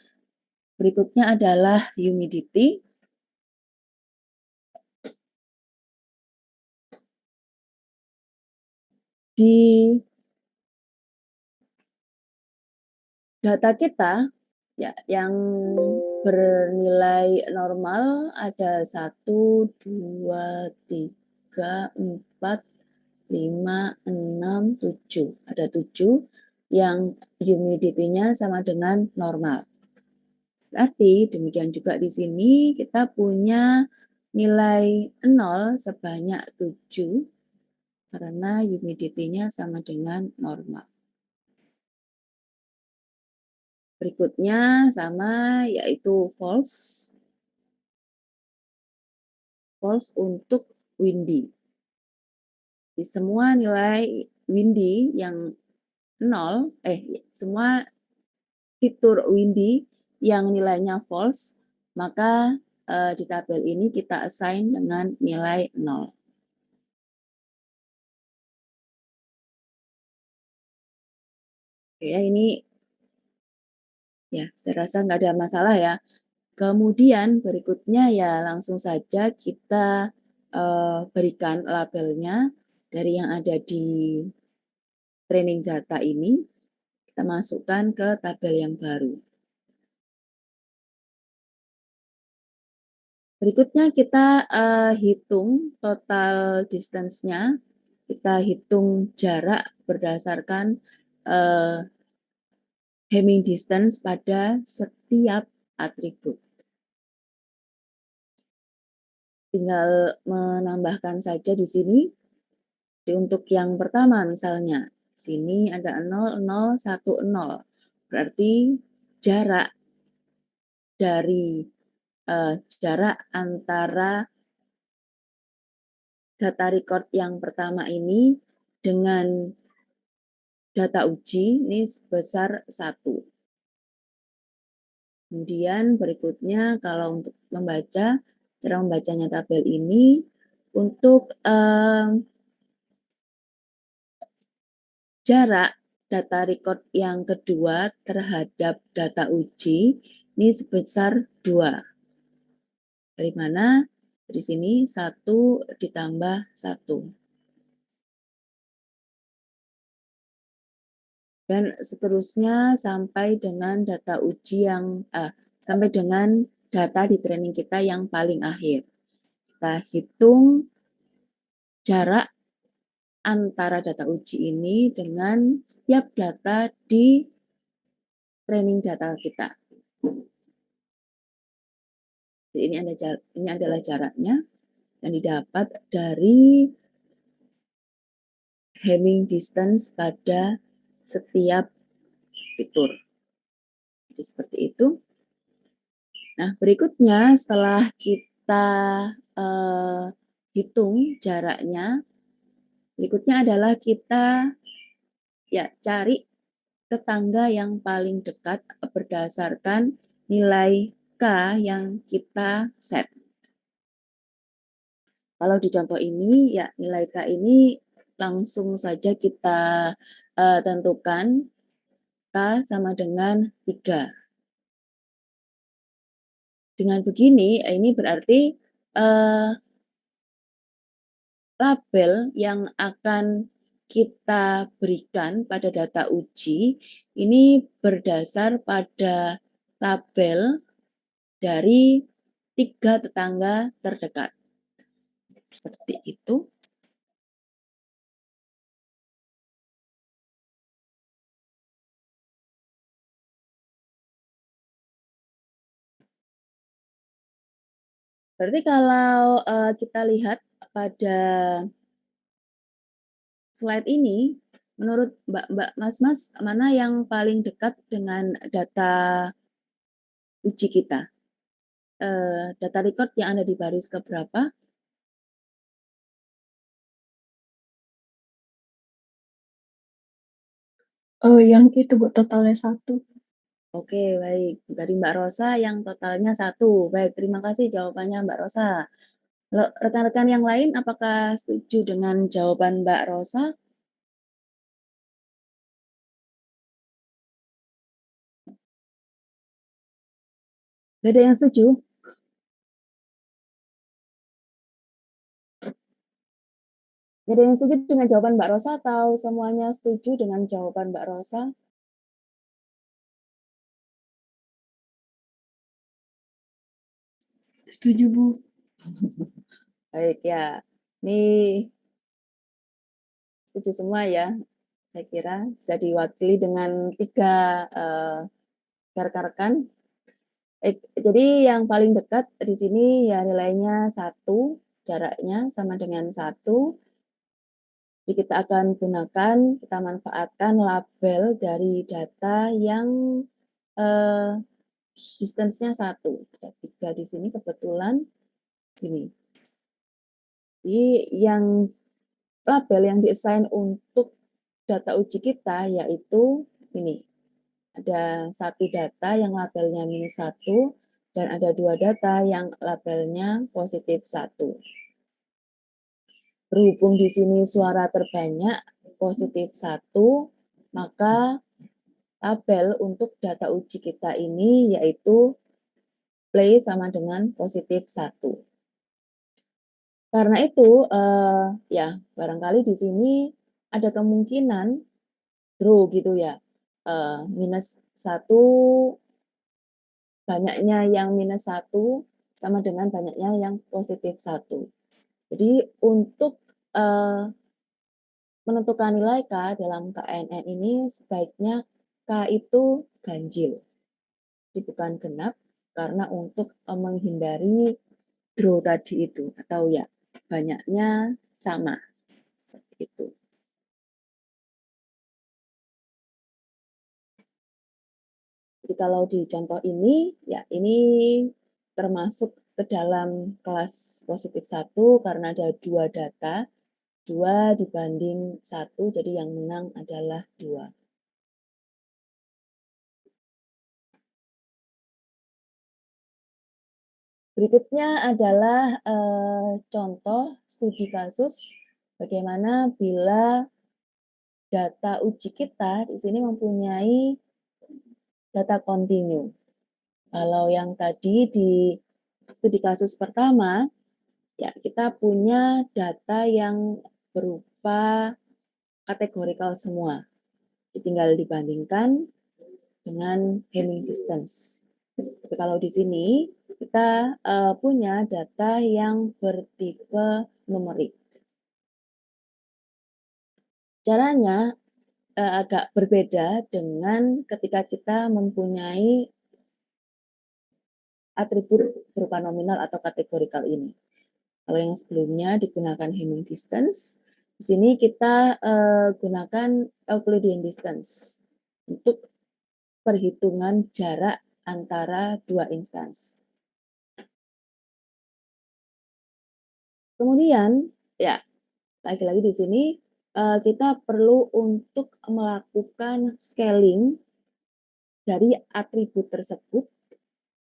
Speaker 1: Berikutnya adalah humidity. Di data kita ya yang bernilai normal ada 1, 2, 3, 4, 5, 6, 7. Ada 7 yang humidity-nya sama dengan normal. Berarti demikian juga di sini kita punya nilai 0 sebanyak 7 karena humidity-nya sama dengan normal. Berikutnya sama yaitu false. False untuk windy. Di semua nilai windy yang 0, semua fitur windy yang nilainya false, maka di tabel ini kita assign dengan nilai 0. Ya, ini ya saya rasa nggak ada masalah ya. Kemudian berikutnya ya langsung saja kita berikan labelnya dari yang ada di training data ini, kita masukkan ke tabel yang baru. Berikutnya kita hitung total distance-nya, kita hitung jarak berdasarkan Hamming distance pada setiap atribut. Tinggal menambahkan saja di sini. Untuk yang pertama misalnya, sini ada 0, 0, 1, 0. Berarti jarak dari jarak antara data record yang pertama ini dengan data uji ini sebesar 1. Kemudian berikutnya kalau untuk membaca, cara membacanya tabel ini untuk jarak data record yang kedua terhadap data uji ini sebesar 2. Dari mana? Dari sini 1 ditambah 1. Dan seterusnya sampai dengan data uji yang sampai dengan data di training kita yang paling akhir. Kita hitung jarak antara data uji ini dengan setiap data di training data kita. Jadi ini adalah jaraknya yang didapat dari Hamming distance pada setiap fitur. Jadi seperti itu. Nah, berikutnya setelah kita hitung jaraknya, berikutnya adalah kita ya cari tetangga yang paling dekat berdasarkan nilai K yang kita set. Kalau di contoh ini, ya nilai K ini langsung saja kita tentukan K sama dengan 3. Dengan begini, ini berarti label yang akan kita berikan pada data uji ini berdasar pada label dari 3 tetangga terdekat. Seperti itu. Berarti kalau kita lihat pada slide ini, menurut Mbak, Mas, mana yang paling dekat dengan data uji kita? Data record yang ada di baris keberapa?
Speaker 2: Oh, yang itu Bu, totalnya 1.
Speaker 1: Oke, baik. Dari Mbak Rosa yang totalnya 1. Baik, terima kasih jawabannya Mbak Rosa. Rekan-rekan yang lain apakah setuju dengan jawaban Mbak Rosa? Gak ada yang setuju? Gak ada yang setuju dengan jawaban Mbak Rosa atau semuanya setuju dengan jawaban Mbak Rosa?
Speaker 2: Setuju Bu.
Speaker 1: Baik ya, ini setuju semua ya. saya kira sudah diwakili dengan 3 rekan-rekan. Jadi yang paling dekat di sini ya nilainya 1, jaraknya sama dengan 1. Jadi kita akan gunakan, kita manfaatkan label dari data yang distance-nya 1. Ada 3 di sini kebetulan, sini. Jadi yang label yang di-assign untuk data uji kita yaitu ini. Ada 1 data yang labelnya -1 dan ada 2 data yang labelnya +1. Berhubung di sini suara terbanyak +1, maka label untuk data uji kita ini yaitu play sama dengan +1. Karena itu, ya barangkali di sini ada kemungkinan draw gitu ya, -1 banyaknya yang -1 sama dengan banyaknya yang +1. Jadi untuk, menentukan nilai K dalam KNN ini sebaiknya K itu ganjil, jadi bukan genap, karena untuk, menghindari draw tadi itu atau ya banyaknya sama, seperti itu. Jadi kalau di contoh ini, ya ini termasuk ke dalam kelas +1 karena ada 2 data, 2 dibanding 1, jadi yang menang adalah 2. Berikutnya adalah contoh studi kasus bagaimana bila data uji kita di sini mempunyai data kontinu. Kalau yang tadi di studi kasus pertama, ya kita punya data yang berupa kategorikal semua. Tinggal dibandingkan dengan Hamming distance. Tapi kalau di sini kita punya data yang bertipe numerik. Caranya agak berbeda dengan ketika kita mempunyai atribut berupa nominal atau kategorikal ini. Kalau yang sebelumnya digunakan Hamming distance, di sini kita gunakan Euclidean distance untuk perhitungan jarak antara 2 instans. Kemudian, ya lagi-lagi di sini kita perlu untuk melakukan scaling dari atribut tersebut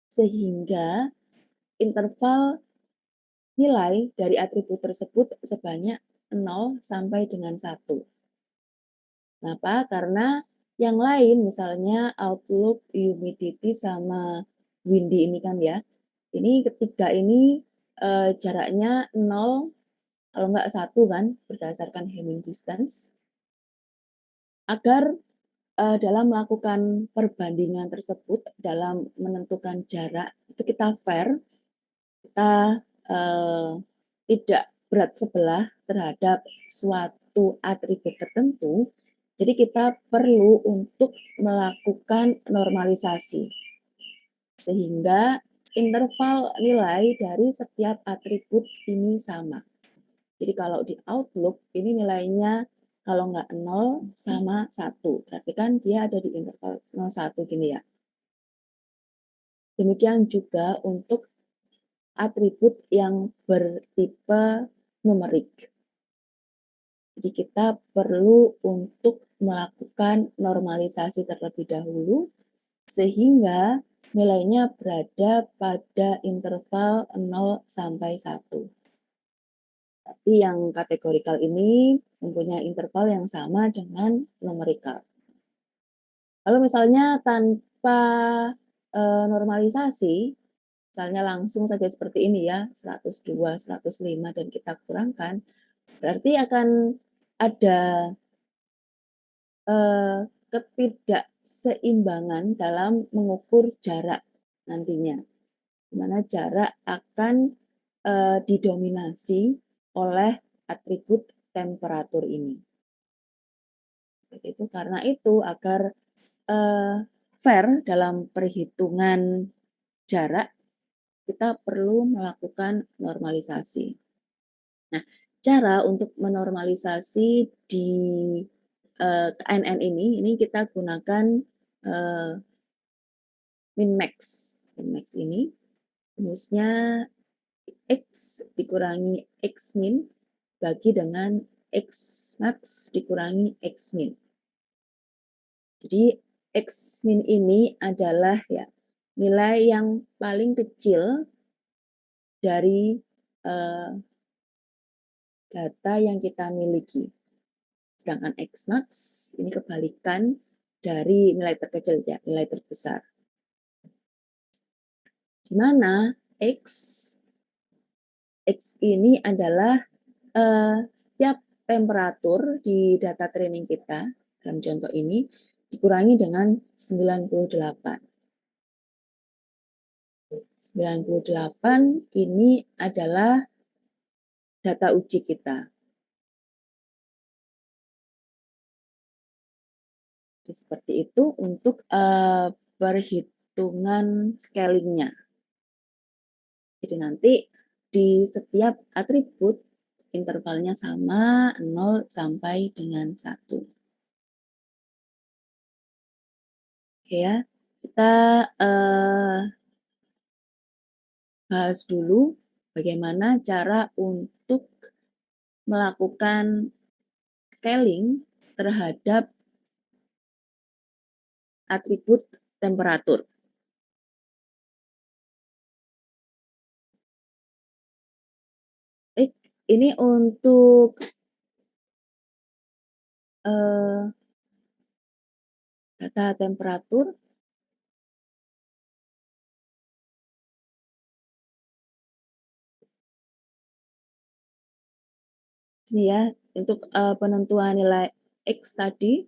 Speaker 1: sehingga interval nilai dari atribut tersebut sebanyak 0 sampai dengan 1. Kenapa? Karena yang lain misalnya outlook, humidity, sama windy ini kan ya, ini ketiga ini jaraknya 0 kalau enggak 1 kan berdasarkan Hamming distance. Agar dalam melakukan perbandingan tersebut, dalam menentukan jarak, itu kita fair, kita tidak berat sebelah terhadap suatu atribut tertentu, jadi kita perlu untuk melakukan normalisasi. Sehingga interval nilai dari setiap atribut ini sama. Jadi kalau di Outlook, ini nilainya kalau nggak 0 sama 1. Berarti kan dia ada di interval 0, 1 gini ya. Demikian juga untuk atribut yang bertipe numerik. Jadi kita perlu untuk melakukan normalisasi terlebih dahulu sehingga nilainya berada pada interval 0 sampai 1. Tapi yang kategorikal ini mempunyai interval yang sama dengan numerikal. Lalu misalnya tanpa normalisasi, misalnya langsung saja seperti ini ya, 102, 105 dan kita kurangkan, berarti akan ada ketidakseimbangan dalam mengukur jarak nantinya, di mana jarak akan didominasi oleh atribut temperatur ini. Seperti itu, karena itu agar, fair dalam perhitungan jarak, kita perlu melakukan normalisasi. Nah, cara untuk menormalisasi di, KNN ini kita gunakan, eee, min-max. Min-max ini rumusnya X dikurangi X min bagi dengan X max dikurangi X min. Jadi X min ini adalah ya nilai yang paling kecil dari data yang kita miliki. Sedangkan X max ini kebalikan dari nilai terkecil ya, nilai terbesar. Di mana X ini adalah setiap temperatur di data training kita, dalam contoh ini, dikurangi dengan 98. 98 ini adalah data uji kita. Jadi seperti itu untuk perhitungan scaling-nya. Jadi nanti di setiap atribut intervalnya sama 0 sampai dengan 1. Oke ya, kita bahas dulu bagaimana cara untuk melakukan scaling terhadap atribut temperatur. Ini untuk data temperatur. Ini ya, untuk penentuan nilai X tadi.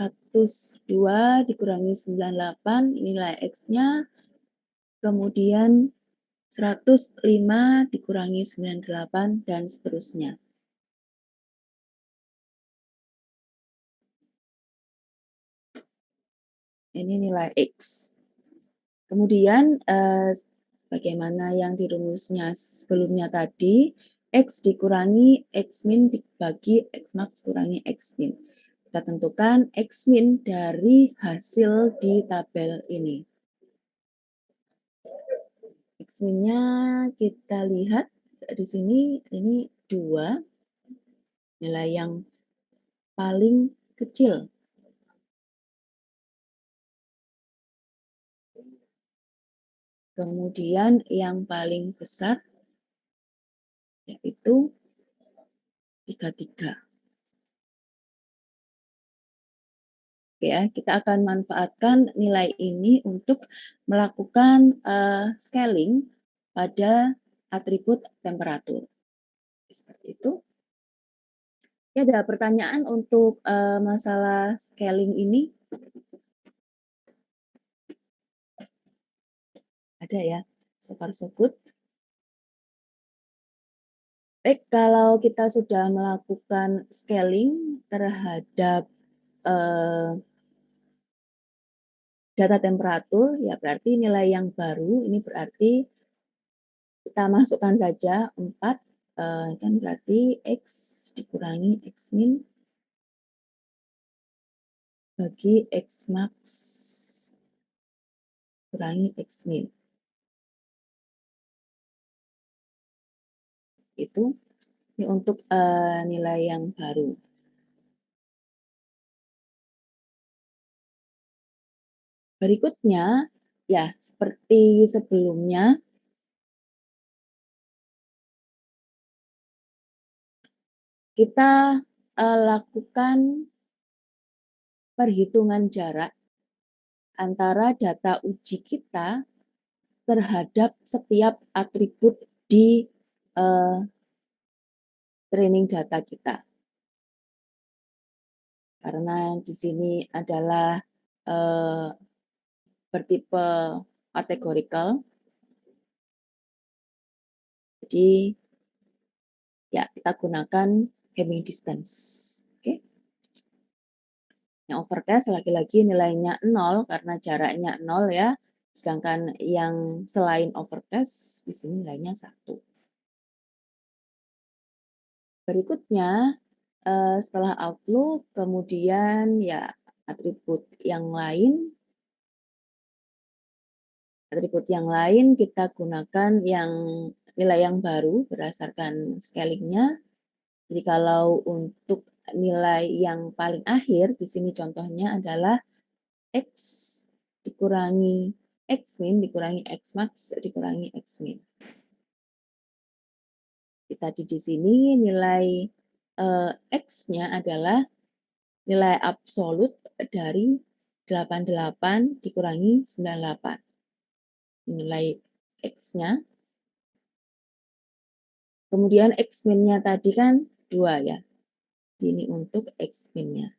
Speaker 1: -2 dikurangi 98, ini nilai X-nya. Kemudian 105 dikurangi 98 dan seterusnya. Ini nilai X. Kemudian bagaimana yang di rumusnya sebelumnya tadi, X dikurangi X min dibagi X max kurangi X min. Kita tentukan X min dari hasil di tabel ini. X min-nya kita lihat di sini, ini 2, nilai yang paling kecil. Kemudian yang paling besar yaitu 33. Oke ya, kita akan manfaatkan nilai ini untuk melakukan scaling pada atribut temperatur. Seperti itu. Ya, ada pertanyaan untuk masalah scaling ini? Ada ya, so far so good. Baik, kalau kita sudah melakukan scaling terhadap data temperatur, ya berarti nilai yang baru ini berarti kita masukkan saja 4, kan berarti X dikurangi X min bagi X max kurangi X min. Itu ini untuk nilai yang baru. Berikutnya, ya seperti sebelumnya, kita lakukan perhitungan jarak antara data uji kita terhadap setiap atribut di training data kita. Karena di sini adalah bertipe kategorikal. Jadi ya kita gunakan Hamming distance. Oke. Yang overcast lagi-lagi nilainya 0 karena jaraknya 0 ya. Sedangkan yang selain overcast di sini nilainya 1. Berikutnya setelah outlook kemudian ya atribut yang lain kita gunakan yang nilai yang baru berdasarkan scalingnya. Jadi kalau untuk nilai yang paling akhir di sini contohnya adalah X dikurangi X min dikurangi X max dikurangi X min. Tadi di sini nilai X-nya adalah nilai absolut dari 88 dikurangi 98. Nilai X-nya. Kemudian X min-nya tadi kan 2 ya. Ini untuk X min-nya.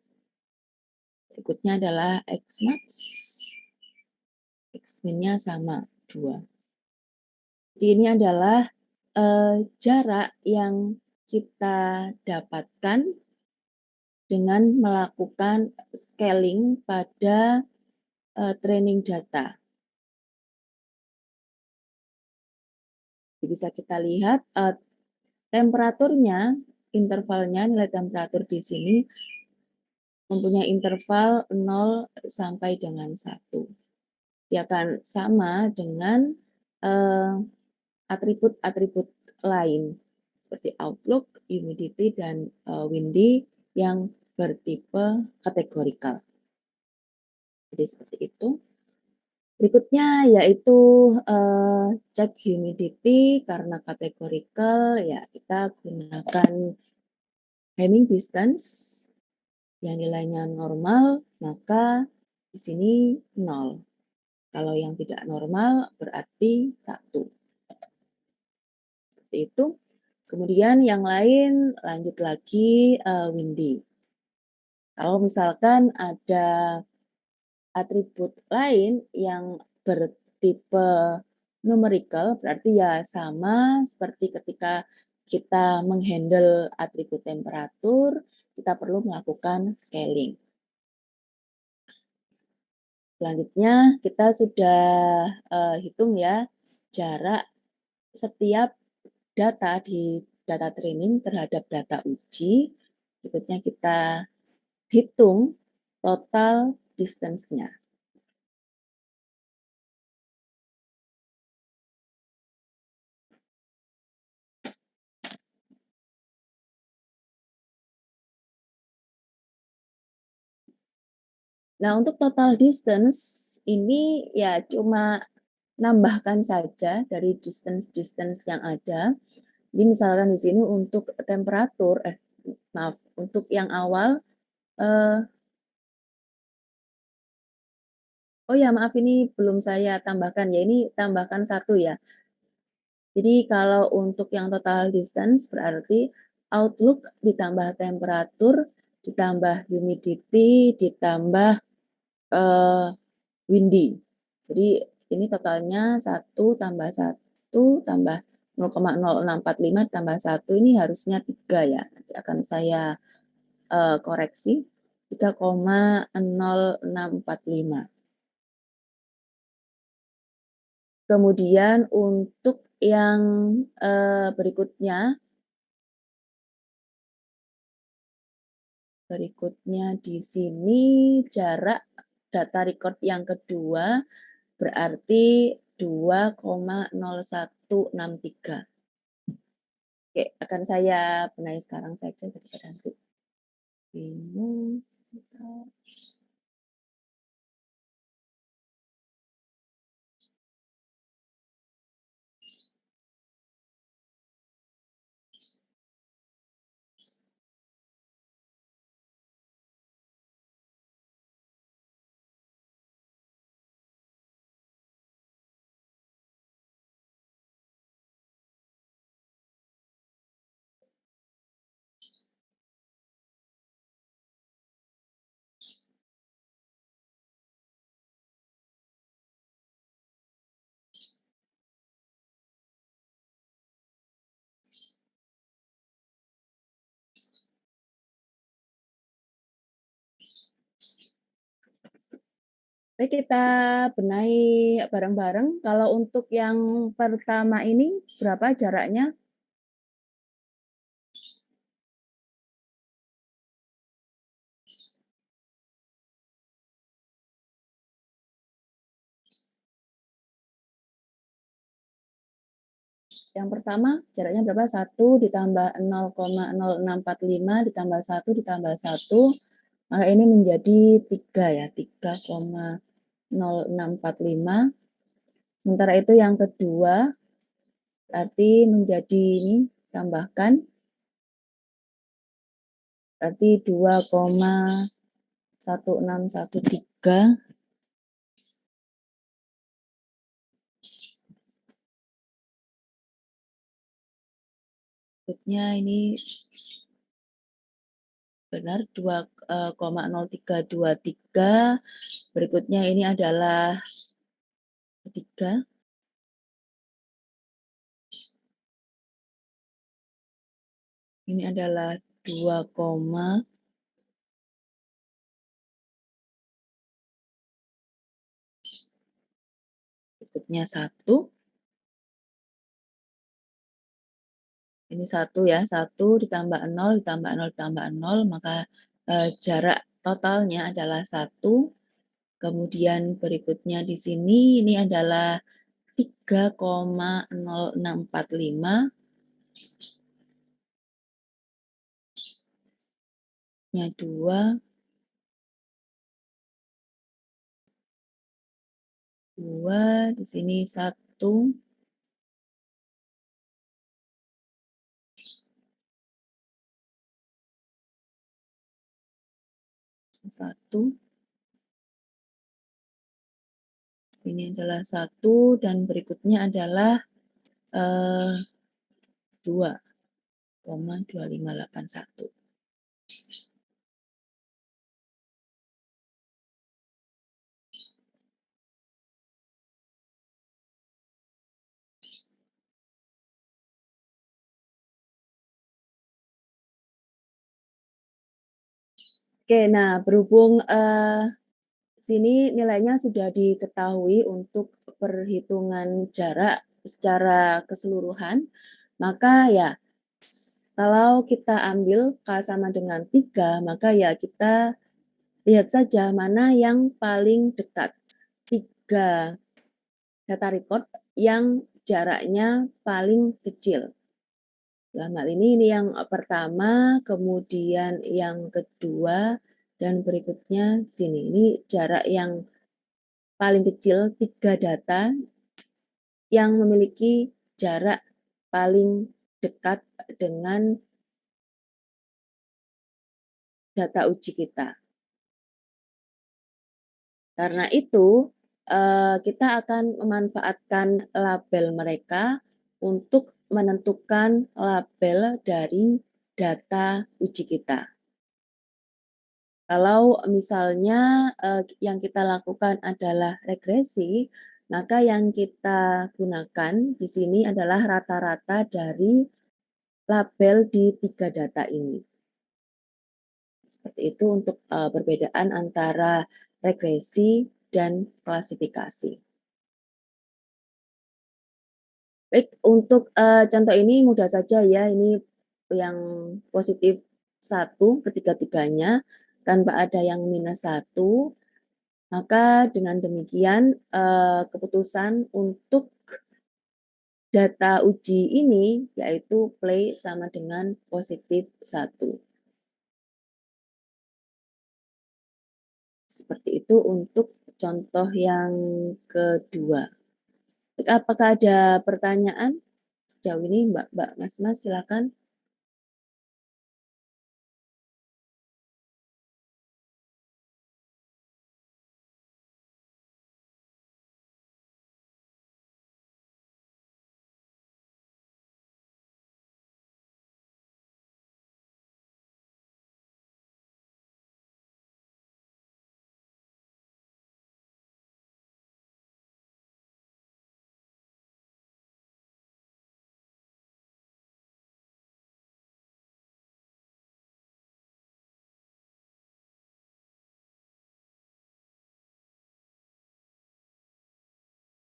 Speaker 1: Berikutnya adalah X max. X min-nya sama 2. Jadi ini adalah jarak yang kita dapatkan dengan melakukan scaling pada training data. Jadi bisa kita lihat temperaturnya, intervalnya, nilai temperatur di sini mempunyai interval 0 sampai dengan 1. Dia akan sama dengan atribut-atribut lain seperti outlook, humidity, dan windy yang bertipe kategorikal. Jadi seperti itu. Berikutnya yaitu cek humidity karena kategorikal ya kita gunakan Hamming distance yang nilainya normal maka di sini 0. Kalau yang tidak normal berarti 1. Seperti itu. Kemudian yang lain lanjut lagi windy. Kalau misalkan ada atribut lain yang bertipe numerical berarti ya sama seperti ketika kita menghandle atribut temperatur, kita perlu melakukan scaling. Selanjutnya kita sudah hitung ya jarak setiap data di data training terhadap data uji. Berikutnya kita hitung total distance-nya. Nah, untuk total distance ini ya cuma nambahkan saja dari distance-distance yang ada. Jadi misalkan di sini untuk temperatur, maaf, untuk yang awal, oh ya maaf ini belum saya tambahkan ya, ini tambahkan 1 ya. Jadi kalau untuk yang total distance berarti outlook ditambah temperatur, ditambah humidity, ditambah windy. Jadi ini totalnya 1 tambah 1 tambah 0,0645 tambah 1 ini harusnya 3 ya. Nanti akan saya koreksi 3,0645. Kemudian untuk yang berikutnya di sini jarak data record yang kedua berarti 2,0163. Oke, akan saya benahi sekarang saja daripada nanti bingung. Baik, kita benahi bareng-bareng. Kalau untuk yang pertama ini berapa jaraknya? Yang pertama jaraknya berapa? 1 ditambah 0,0645 ditambah 1 ditambah 1, maka ini menjadi 3 ya, 3,0645. Sementara itu yang kedua, berarti menjadi ini, tambahkan, berarti 2,1613. Berikutnya ini benar 2,0323. Berikutnya ini adalah 3. Ini adalah 2, berikutnya 1. Ini 1 ya, 1 ditambah 0 ditambah 0 ditambah 0, maka jarak totalnya adalah 1. Kemudian berikutnya di sini ini adalah 3,0645. Nya 2, 2, di sini 1. Satu, sini adalah 1 dan berikutnya adalah 2,2581. Oke, nah berhubung sini nilainya sudah diketahui untuk perhitungan jarak secara keseluruhan, maka ya kalau kita ambil K sama dengan 3, maka ya kita lihat saja mana yang paling dekat. 3 data record yang jaraknya paling kecil. Dalam hal ini yang pertama, kemudian yang kedua, dan berikutnya sini. Ini jarak yang paling kecil, 3 data yang memiliki jarak paling dekat dengan data uji kita. Karena itu, kita akan memanfaatkan label mereka untuk menentukan label dari data uji kita. Kalau misalnya yang kita lakukan adalah regresi, maka yang kita gunakan di sini adalah rata-rata dari label di 3 data ini. Seperti itu untuk perbedaan antara regresi dan klasifikasi. Baik, untuk contoh ini mudah saja ya, ini yang positif 1 ketiga-tiganya, tanpa ada yang minus 1. Maka dengan demikian keputusan untuk data uji ini yaitu play sama dengan positif 1. Seperti itu untuk contoh yang kedua. Apakah ada pertanyaan sejauh ini Mbak, Mas, silakan.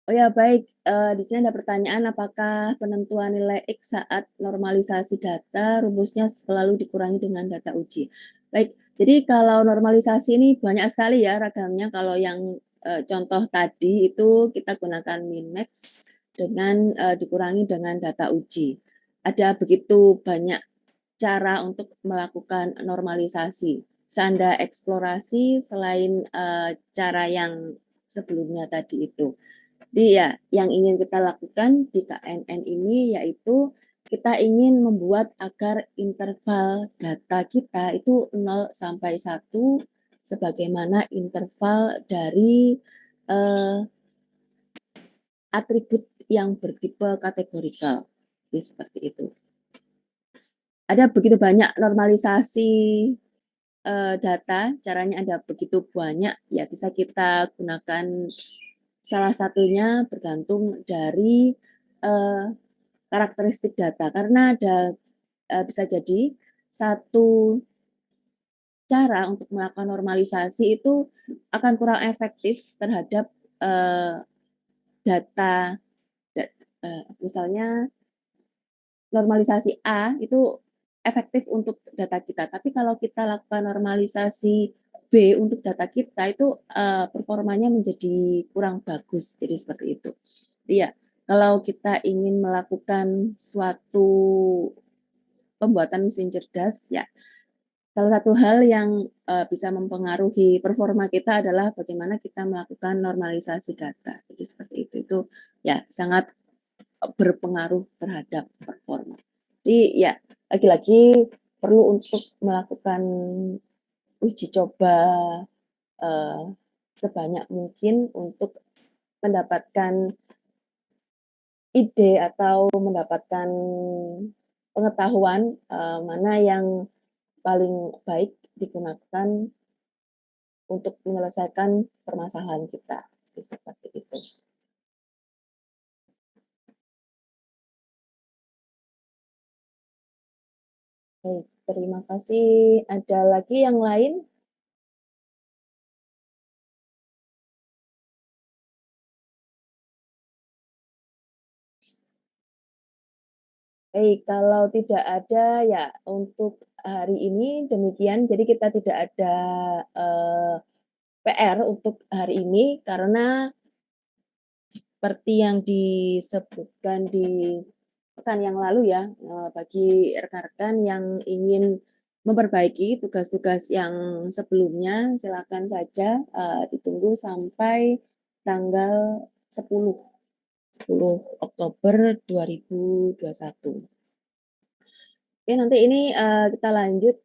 Speaker 1: Oh ya baik, di sini ada pertanyaan apakah penentuan nilai X saat normalisasi data rumusnya selalu dikurangi dengan data uji? Baik, jadi kalau normalisasi ini banyak sekali ya ragamnya, kalau yang, contoh tadi itu kita gunakan min-max dengan, dikurangi dengan data uji. Ada begitu banyak cara untuk melakukan normalisasi. Seanda eksplorasi selain, cara yang sebelumnya tadi itu. Jadi ya, yang ingin kita lakukan di KNN ini yaitu kita ingin membuat agar interval data kita itu 0 sampai 1 sebagaimana interval dari eh, atribut yang bertipe kategorikal. Jadi seperti itu. Ada begitu banyak normalisasi data, caranya ada begitu banyak, ya bisa kita gunakan salah satunya bergantung dari karakteristik data karena ada bisa jadi satu cara untuk melakukan normalisasi itu akan kurang efektif terhadap data misalnya normalisasi A itu efektif untuk data kita, tapi kalau kita lakukan normalisasi B untuk data kita itu performanya menjadi kurang bagus, jadi seperti itu. Iya, kalau kita ingin melakukan suatu pembuatan mesin cerdas, ya salah satu hal yang bisa mempengaruhi performa kita adalah bagaimana kita melakukan normalisasi data. Jadi seperti itu ya sangat berpengaruh terhadap performa. Jadi ya lagi-lagi perlu untuk melakukan uji coba sebanyak mungkin untuk mendapatkan ide atau mendapatkan pengetahuan mana yang paling baik digunakan untuk menyelesaikan permasalahan kita. Seperti itu. Baik, terima kasih. Ada lagi yang lain? Baik, kalau tidak ada ya untuk hari ini demikian. Jadi kita tidak ada PR untuk hari ini karena seperti yang disebutkan di pekan yang lalu ya, bagi rekan-rekan yang ingin memperbaiki tugas-tugas yang sebelumnya, silakan saja ditunggu sampai tanggal 10 Oktober 2021. Oke, nanti ini kita lanjut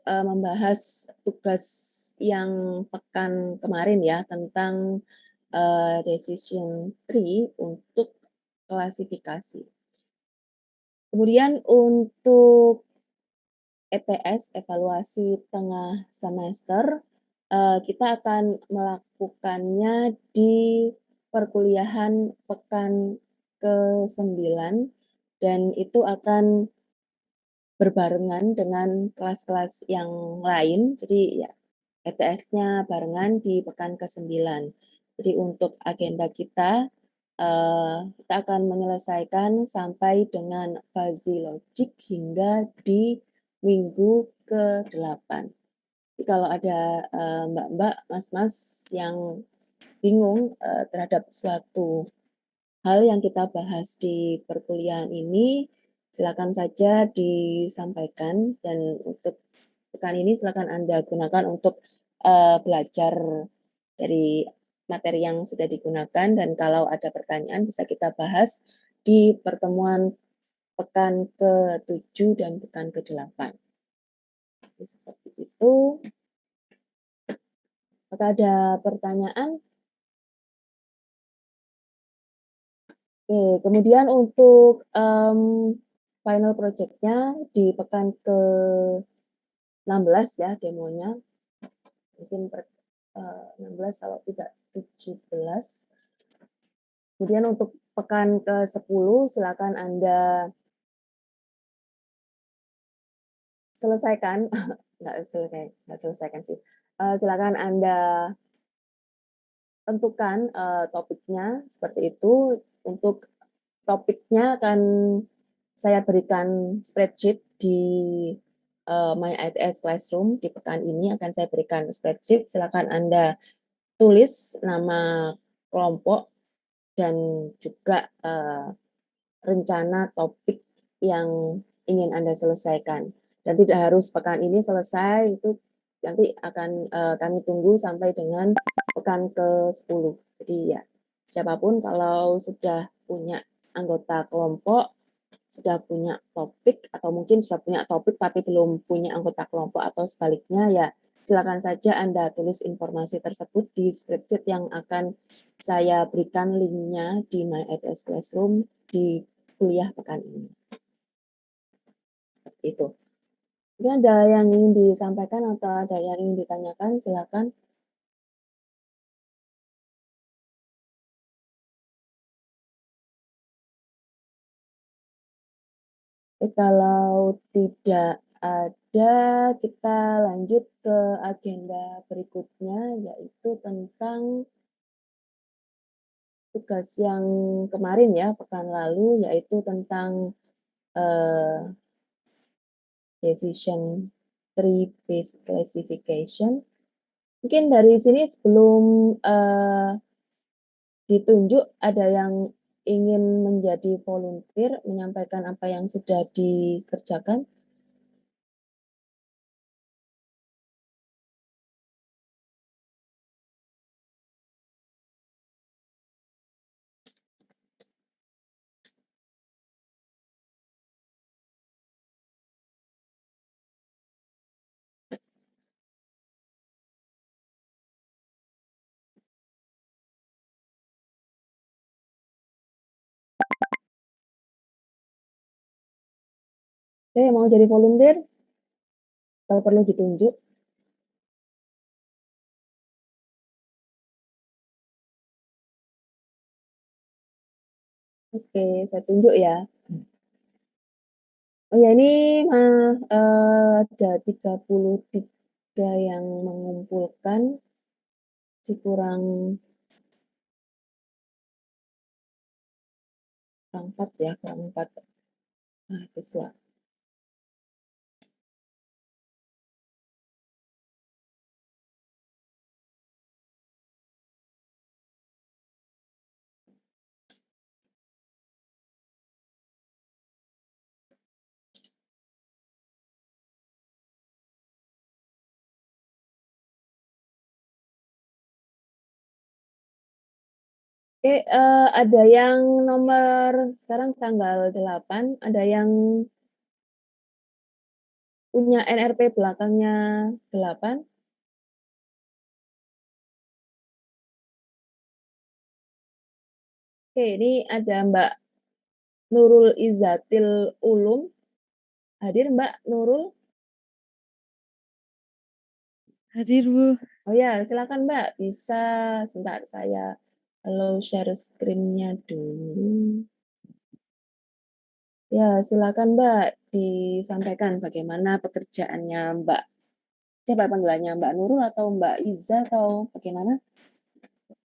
Speaker 1: membahas tugas yang pekan kemarin ya tentang decision tree untuk klasifikasi. Kemudian untuk ETS, evaluasi tengah semester, kita akan melakukannya di perkuliahan pekan ke-9 dan itu akan berbarengan dengan kelas-kelas yang lain. Jadi ya ETS-nya barengan di pekan ke-9. Jadi untuk agenda kita, kita akan menyelesaikan sampai dengan fuzzy logic hingga di minggu ke-8. Jadi kalau ada mbak-mbak, mas-mas yang bingung terhadap suatu hal yang kita bahas di perkuliahan ini, silakan saja disampaikan dan untuk pekan ini silakan Anda gunakan untuk belajar dari materi yang sudah digunakan dan kalau ada pertanyaan bisa kita bahas di pertemuan pekan ke-7 dan pekan ke-8. Seperti itu. Apakah ada pertanyaan? Oke, kemudian untuk final project-nya di pekan ke-16 ya demonya. Mungkin 16 kalau tidak 17. Kemudian untuk pekan ke-10 silakan Anda selesaikan, nggak selesaikan sih, silakan Anda tentukan topiknya seperti itu. Untuk topiknya akan saya berikan spreadsheet di My ITS Classroom. Di pekan ini akan saya berikan spreadsheet. Silakan Anda tulis nama kelompok dan juga rencana topik yang ingin Anda selesaikan. Dan tidak harus pekan ini selesai, itu nanti akan kami tunggu sampai dengan pekan ke-10. Jadi ya, siapapun kalau sudah punya anggota kelompok, sudah punya topik, atau mungkin sudah punya topik tapi belum punya anggota kelompok atau sebaliknya, ya silakan saja Anda tulis informasi tersebut di spreadsheet yang akan saya berikan linknya di My ITS Classroom di kuliah pekan ini. Seperti itu. Mungkin ada yang ingin disampaikan atau ada yang ingin ditanyakan, silakan. Kalau tidak ada, kita lanjut ke agenda berikutnya, yaitu tentang tugas yang kemarin ya, pekan lalu, yaitu tentang decision tree based classification. Mungkin dari sini sebelum ditunjuk, ada yang ingin menjadi volunteer, menyampaikan apa yang sudah dikerjakan? Oke, mau jadi volunteer? Kalau perlu ditunjuk? Oke, saya tunjuk ya. Oh ya, ini ada 33 yang mengumpulkan, kurang 4 ya, kurang 4 mahasiswa. Oke, ada yang nomor sekarang tanggal 8, ada yang punya NRP belakangnya 8? Oke, ini ada Mbak Nurul Izatil Ulum. Hadir Mbak Nurul?
Speaker 3: Hadir, Bu.
Speaker 1: Oh ya, silakan Mbak. Bisa sebentar saya share screen-nya dulu. Ya, silakan Mbak disampaikan bagaimana pekerjaannya Mbak. Siapa panggilannya, Mbak Nurul atau Mbak Iza atau bagaimana?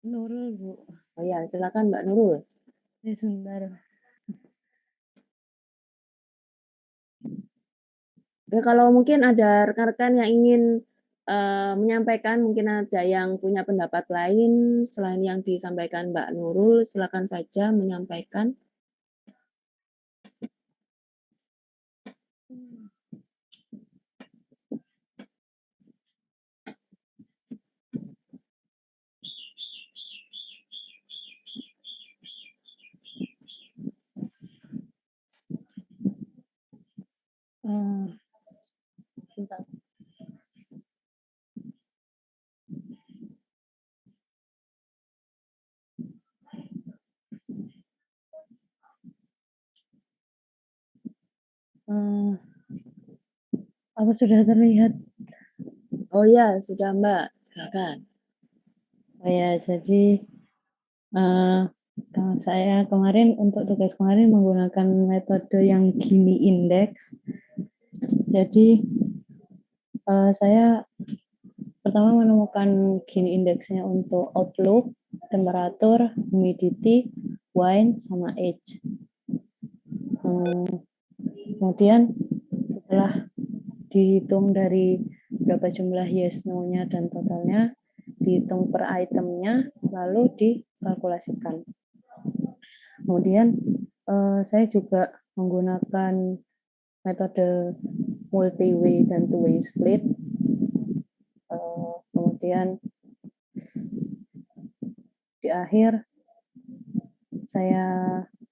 Speaker 3: Nurul, Bu.
Speaker 1: Oh ya, silakan Mbak Nurul.
Speaker 3: Ya, sebentar.
Speaker 1: Ya, kalau mungkin ada rekan-rekan yang ingin menyampaikan, mungkin ada yang punya pendapat lain selain yang disampaikan Mbak Nurul, silakan saja menyampaikan.
Speaker 3: Sebentar. Apa sudah terlihat?
Speaker 1: Oh ya, sudah Mbak, silakan.
Speaker 3: Oh ya, jadi saya kemarin untuk tugas kemarin menggunakan metode yang Gini Index. Jadi saya pertama menemukan Gini Indexnya untuk Outlook, temperatur, humidity, wine, sama age. Kemudian setelah dihitung dari berapa jumlah yes, no-nya, dan totalnya, dihitung per itemnya, lalu dikalkulasikan. Kemudian saya juga menggunakan metode multi-way dan two-way split. Kemudian di akhir saya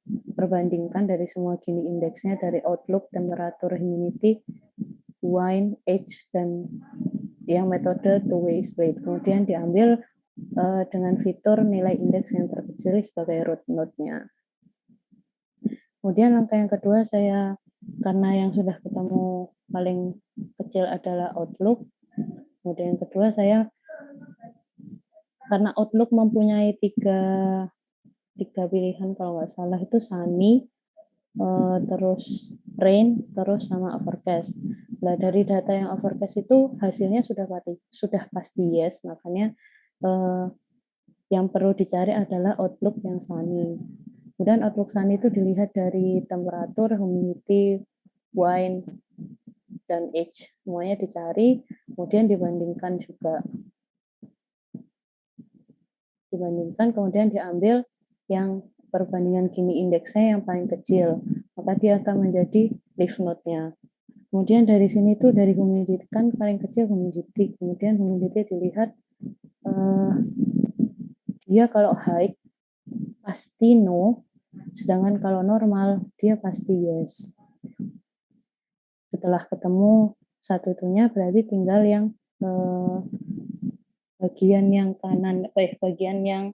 Speaker 3: perbandingkan dari semua Gini indeksnya, dari outlook, temperatur, humidity, wine, age, dan yang metode two-way split. Kemudian diambil dengan fitur nilai indeks yang terkecil sebagai root node-nya. Kemudian langkah yang kedua, saya karena yang sudah ketemu paling kecil adalah outlook. Kemudian yang kedua, saya karena outlook mempunyai tiga pilihan kalau nggak salah, itu sunny, terus rain, terus sama overcast. Nah, dari data yang overcast itu hasilnya sudah pasti yes, makanya yang perlu dicari adalah outlook yang sunny. Kemudian outlook sunny itu dilihat dari temperatur, humidity, wine, dan age. Semuanya dicari, kemudian dibandingkan, kemudian diambil yang perbandingan Gini indeksnya yang paling kecil. Maka dia akan menjadi leaf node-nya. Kemudian dari sini tuh, dari humidity kan paling kecil humidity. Kemudian humidity dilihat dia kalau high pasti no, sedangkan kalau normal dia pasti yes. Setelah ketemu satu itunya, berarti tinggal yang bagian yang kanan, bagian yang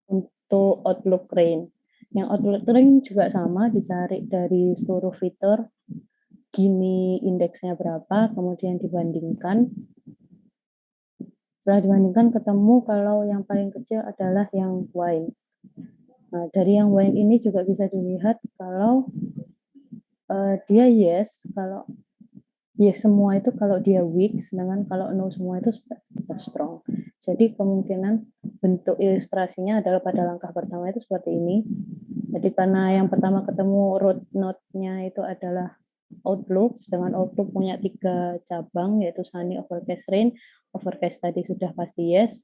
Speaker 3: untuk outlook rain. Yang outlook rain juga sama, dicari dari seluruh fitur Gini indeksnya berapa, kemudian dibandingkan. Setelah dibandingkan, ketemu kalau yang paling kecil adalah yang wine. Nah, dari yang wine ini juga bisa dilihat kalau dia yes, kalau yes semua itu kalau dia weak, sedangkan kalau no semua itu strong. Jadi kemungkinan bentuk ilustrasinya adalah pada langkah pertama itu seperti ini. Jadi karena yang pertama ketemu root node-nya itu adalah outlook, sedangkan outlook punya 3 cabang, yaitu sunny, overcast, rain. Overcast tadi sudah pasti yes.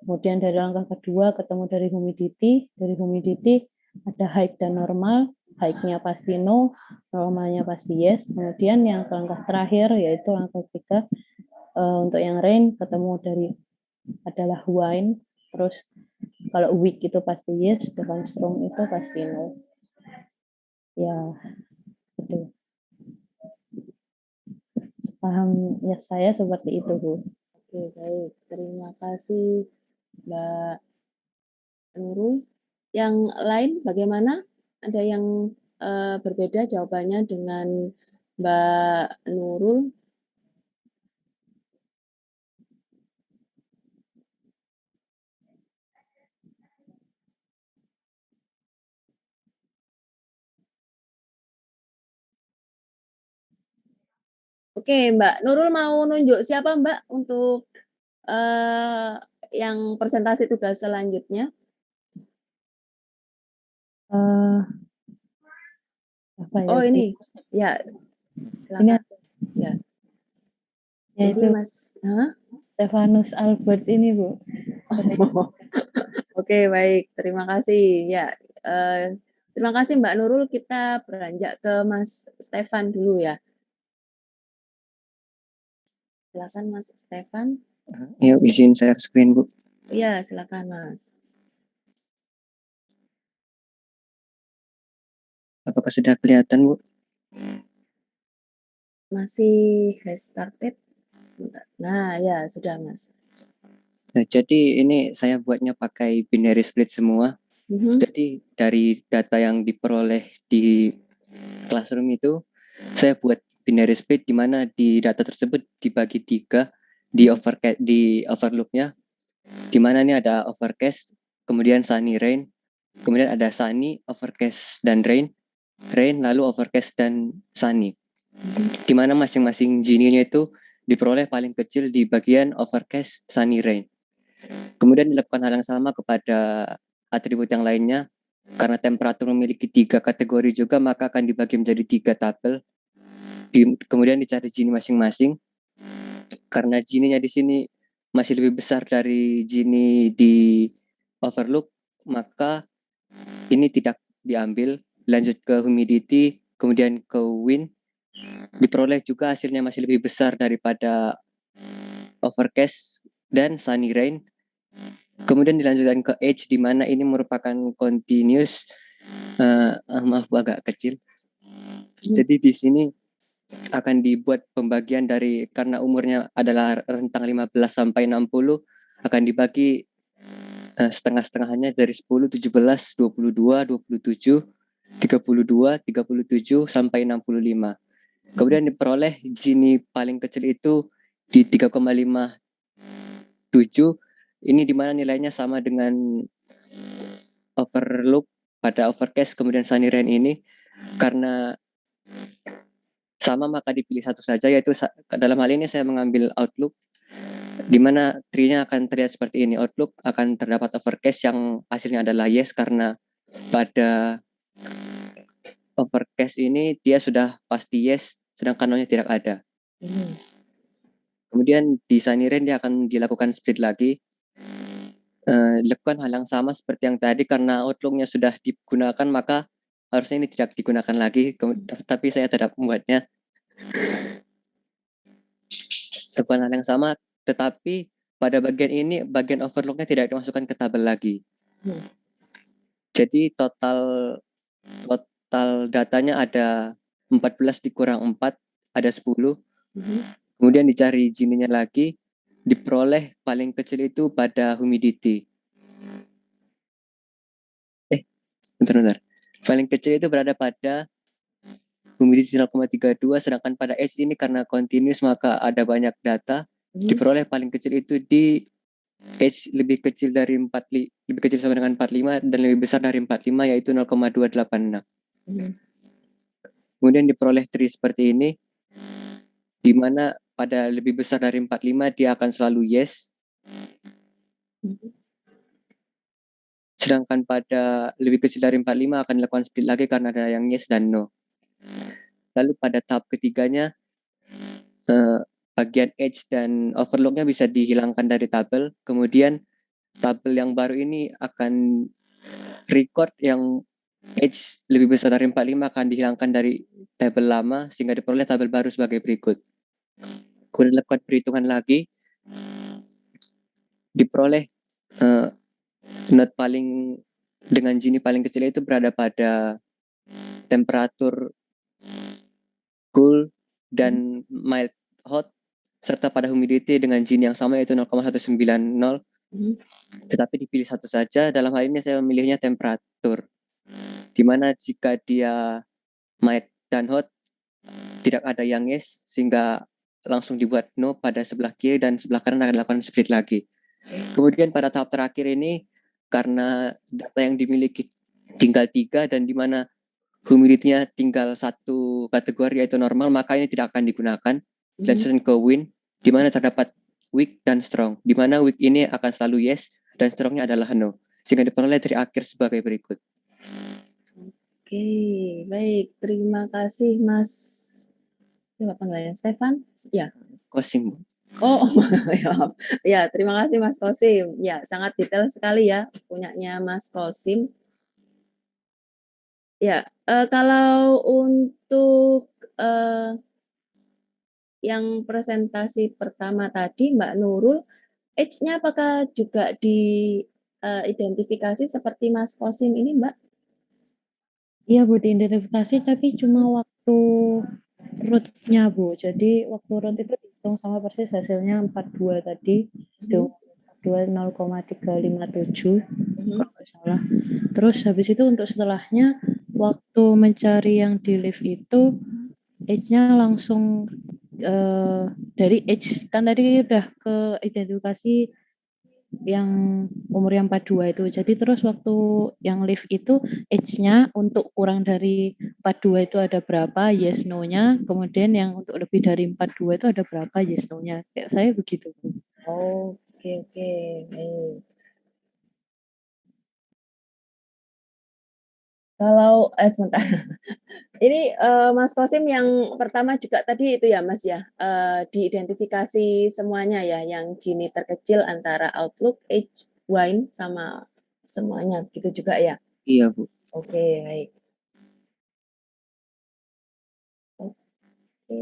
Speaker 3: Kemudian dari langkah kedua ketemu dari humidity. Dari humidity ada high dan normal. High-nya pasti no, normalnya pasti yes. Kemudian yang langkah terakhir yaitu langkah ketiga, untuk yang rain ketemu dari adalah wine. Terus kalau weak itu pasti yes, dengan strong itu pasti no. Ya, itu. Paham ya saya seperti itu, Bu.
Speaker 1: Oke, baik. Terima kasih, Mbak Nurul. Yang lain bagaimana? Ada yang berbeda jawabannya dengan Mbak Nurul? Oke, Mbak Nurul mau nunjuk siapa, Mbak, untuk yang presentasi tugas selanjutnya?
Speaker 3: Apa ya,
Speaker 1: Oh,
Speaker 3: Bu?
Speaker 1: ini. Ya,
Speaker 3: Ini
Speaker 1: silakan. Ya.
Speaker 3: yaitu
Speaker 1: Jadi Mas,
Speaker 3: Stefanus Albert ini, Bu.
Speaker 1: Oke, baik. Terima kasih. Ya, terima kasih Mbak Nurul. Kita beranjak ke Mas Stefan dulu ya. Silakan Mas Stefan.
Speaker 4: Yuk, izin share screen, Bu.
Speaker 1: Iya, silakan Mas.
Speaker 4: Apakah sudah kelihatan, Bu?
Speaker 1: Masih has started. Sebentar. Nah, ya sudah Mas.
Speaker 4: Nah, jadi ini saya buatnya pakai binary split semua. Jadi dari data yang diperoleh di classroom itu, saya buat binary split di mana di data tersebut dibagi 3 di overlooknya, di mana ini ada overcast, kemudian sunny, rain, kemudian ada sunny, overcast dan rain, lalu overcast dan sunny. Di mana masing-masing Gini-nya itu diperoleh paling kecil di bagian overcast, sunny, rain. Kemudian dilakukan hal yang sama kepada atribut yang lainnya. Karena temperatur memiliki 3 kategori juga, maka akan dibagi menjadi 3 tabel. Kemudian dicari Gini masing-masing. Karena Gini-nya di sini masih lebih besar dari Gini di overlook, maka ini tidak diambil. Lanjut ke humidity, kemudian ke wind. Diperoleh juga hasilnya masih lebih besar daripada overcast dan sunny rain. Kemudian dilanjutkan ke age, di mana ini merupakan continuous. Maaf, agak kecil. Jadi di sini akan dibuat pembagian dari, karena umurnya adalah rentang 15 sampai 60, akan dibagi setengah-setengahnya dari 10, 17, 22, 27, 32, 37 sampai 65. Kemudian diperoleh Gini paling kecil itu di 3,57. Ini dimana nilainya sama dengan overlook pada overcast kemudian sunny rain ini. Karena sama maka dipilih satu saja, yaitu dalam hal ini saya mengambil outlook, di mana tree-nya akan terlihat seperti ini. Outlook akan terdapat overcast yang hasilnya adalah yes, karena pada overcast ini dia sudah pasti yes, sedangkan no-nya tidak ada. Kemudian di sunny rain dia akan dilakukan split lagi. Dilakukan hal yang sama seperti yang tadi, karena outlook-nya sudah digunakan maka harusnya ini tidak digunakan lagi, tapi saya tidak membuatnya. Lakukan hal yang sama, tetapi pada bagian ini, bagian overlook-nya tidak dimasukkan ke tabel lagi. Jadi total datanya ada 14 dikurang 4, ada 10. Kemudian dicari Gini-nya lagi, diperoleh paling kecil itu pada humidity. Bentar. Paling kecil itu berada pada humidity 0,32, sedangkan pada age ini karena continuous maka ada banyak data. Diperoleh paling kecil itu di age lebih kecil dari lebih kecil sama dengan 45 dan lebih besar dari 45, yaitu 0,286. Kemudian diperoleh tree seperti ini, di mana pada lebih besar dari 45 dia akan selalu yes. Sedangkan pada lebih kecil dari 45 akan dilakukan split lagi karena ada yang yes dan no. Lalu pada tahap ketiganya, bagian edge dan overlock-nya bisa dihilangkan dari tabel. Kemudian tabel yang baru ini akan record yang edge lebih besar dari 45 akan dihilangkan dari tabel lama sehingga diperoleh tabel baru sebagai berikut. Kemudian lakukan perhitungan lagi, diperoleh note paling dengan Gini paling kecil itu berada pada temperatur cool dan mild hot, serta pada humidity dengan Gini yang sama yaitu 0,190. Tetapi dipilih satu saja. Dalam hal ini saya memilihnya temperatur, dimana jika dia mild dan hot tidak ada yang yes, sehingga langsung dibuat no pada sebelah kiri dan sebelah kanan akan dilakukan split lagi. Kemudian pada tahap terakhir ini, karena data yang dimiliki tinggal 3 dan dimana humidity-nya tinggal satu kategori yaitu normal, maka ini tidak akan digunakan. Lanjutkan ke wind, di mana terdapat weak dan strong, di mana weak ini akan selalu yes dan strongnya adalah no, sehingga diperoleh dari akhir sebagai berikut.
Speaker 1: Oke, baik, terima kasih Mas. Siapa panggilannya? Stefan? Ya.
Speaker 4: Kosim.
Speaker 1: Oh, maaf. Ya, terima kasih Mas Kosim. Ya, sangat detail sekali ya punyanya Mas Kosim. Ya, kalau untuk yang presentasi pertama tadi Mbak Nurul, age-nya apakah juga diidentifikasi seperti Mas Kosim ini, Mbak?
Speaker 3: Iya Bu, diidentifikasi tapi cuma waktu root-nya Bu. Jadi waktu root itu dihitung sama persis hasilnya 42 tadi. 0,357 kalau nggak salah. Terus habis itu untuk setelahnya waktu mencari yang di lift itu age-nya langsung dari age, kan tadi udah ke identifikasi yang umur yang 42 itu. Jadi terus waktu yang lift itu age-nya untuk kurang dari 42 itu ada berapa yes no-nya, kemudian yang untuk lebih dari 42 itu ada berapa yes no-nya. Kayak saya begitu.
Speaker 1: Oke, baik. Kalau sebentar. Ini, Mas Kosim yang pertama juga tadi itu ya, Mas, ya, diidentifikasi semuanya ya, yang Gini terkecil antara Outlook, Edge, Wine, sama semuanya, gitu juga ya?
Speaker 4: Iya, Bu.
Speaker 1: Oke, baik. Oke.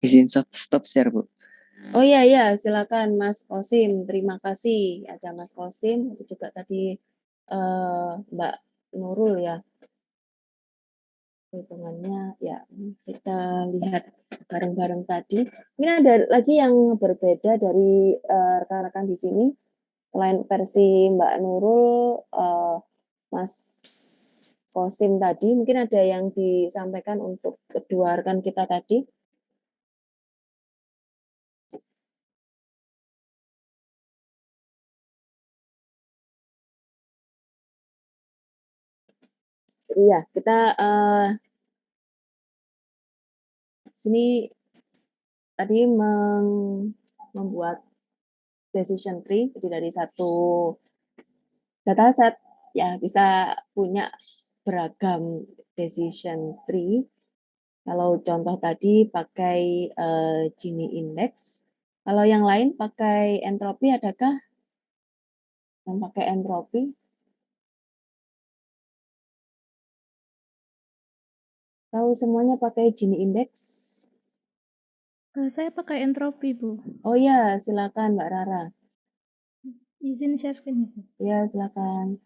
Speaker 4: Izin stop share, Bu.
Speaker 1: Oh iya, silakan Mas Kosim, terima kasih. Ada Mas Kosim, itu juga tadi Mbak Nurul ya. Hitungannya ya kita lihat bareng-bareng tadi. Ini ada lagi yang berbeda dari rekan-rekan di sini. Selain versi Mbak Nurul, Mas Kosim tadi, mungkin ada yang disampaikan untuk kedua rekan kita tadi. Iya, kita sini tadi membuat decision tree, jadi dari satu dataset ya bisa punya beragam decision tree. Kalau contoh tadi pakai Gini index, kalau yang lain pakai entropi, adakah yang pakai entropi? Tahu semuanya pakai Gini index?
Speaker 5: Saya pakai entropi, Bu.
Speaker 1: Oh ya, silakan Mbak Rara.
Speaker 5: Izin share screen ya, Bu.
Speaker 1: Ya, silakan.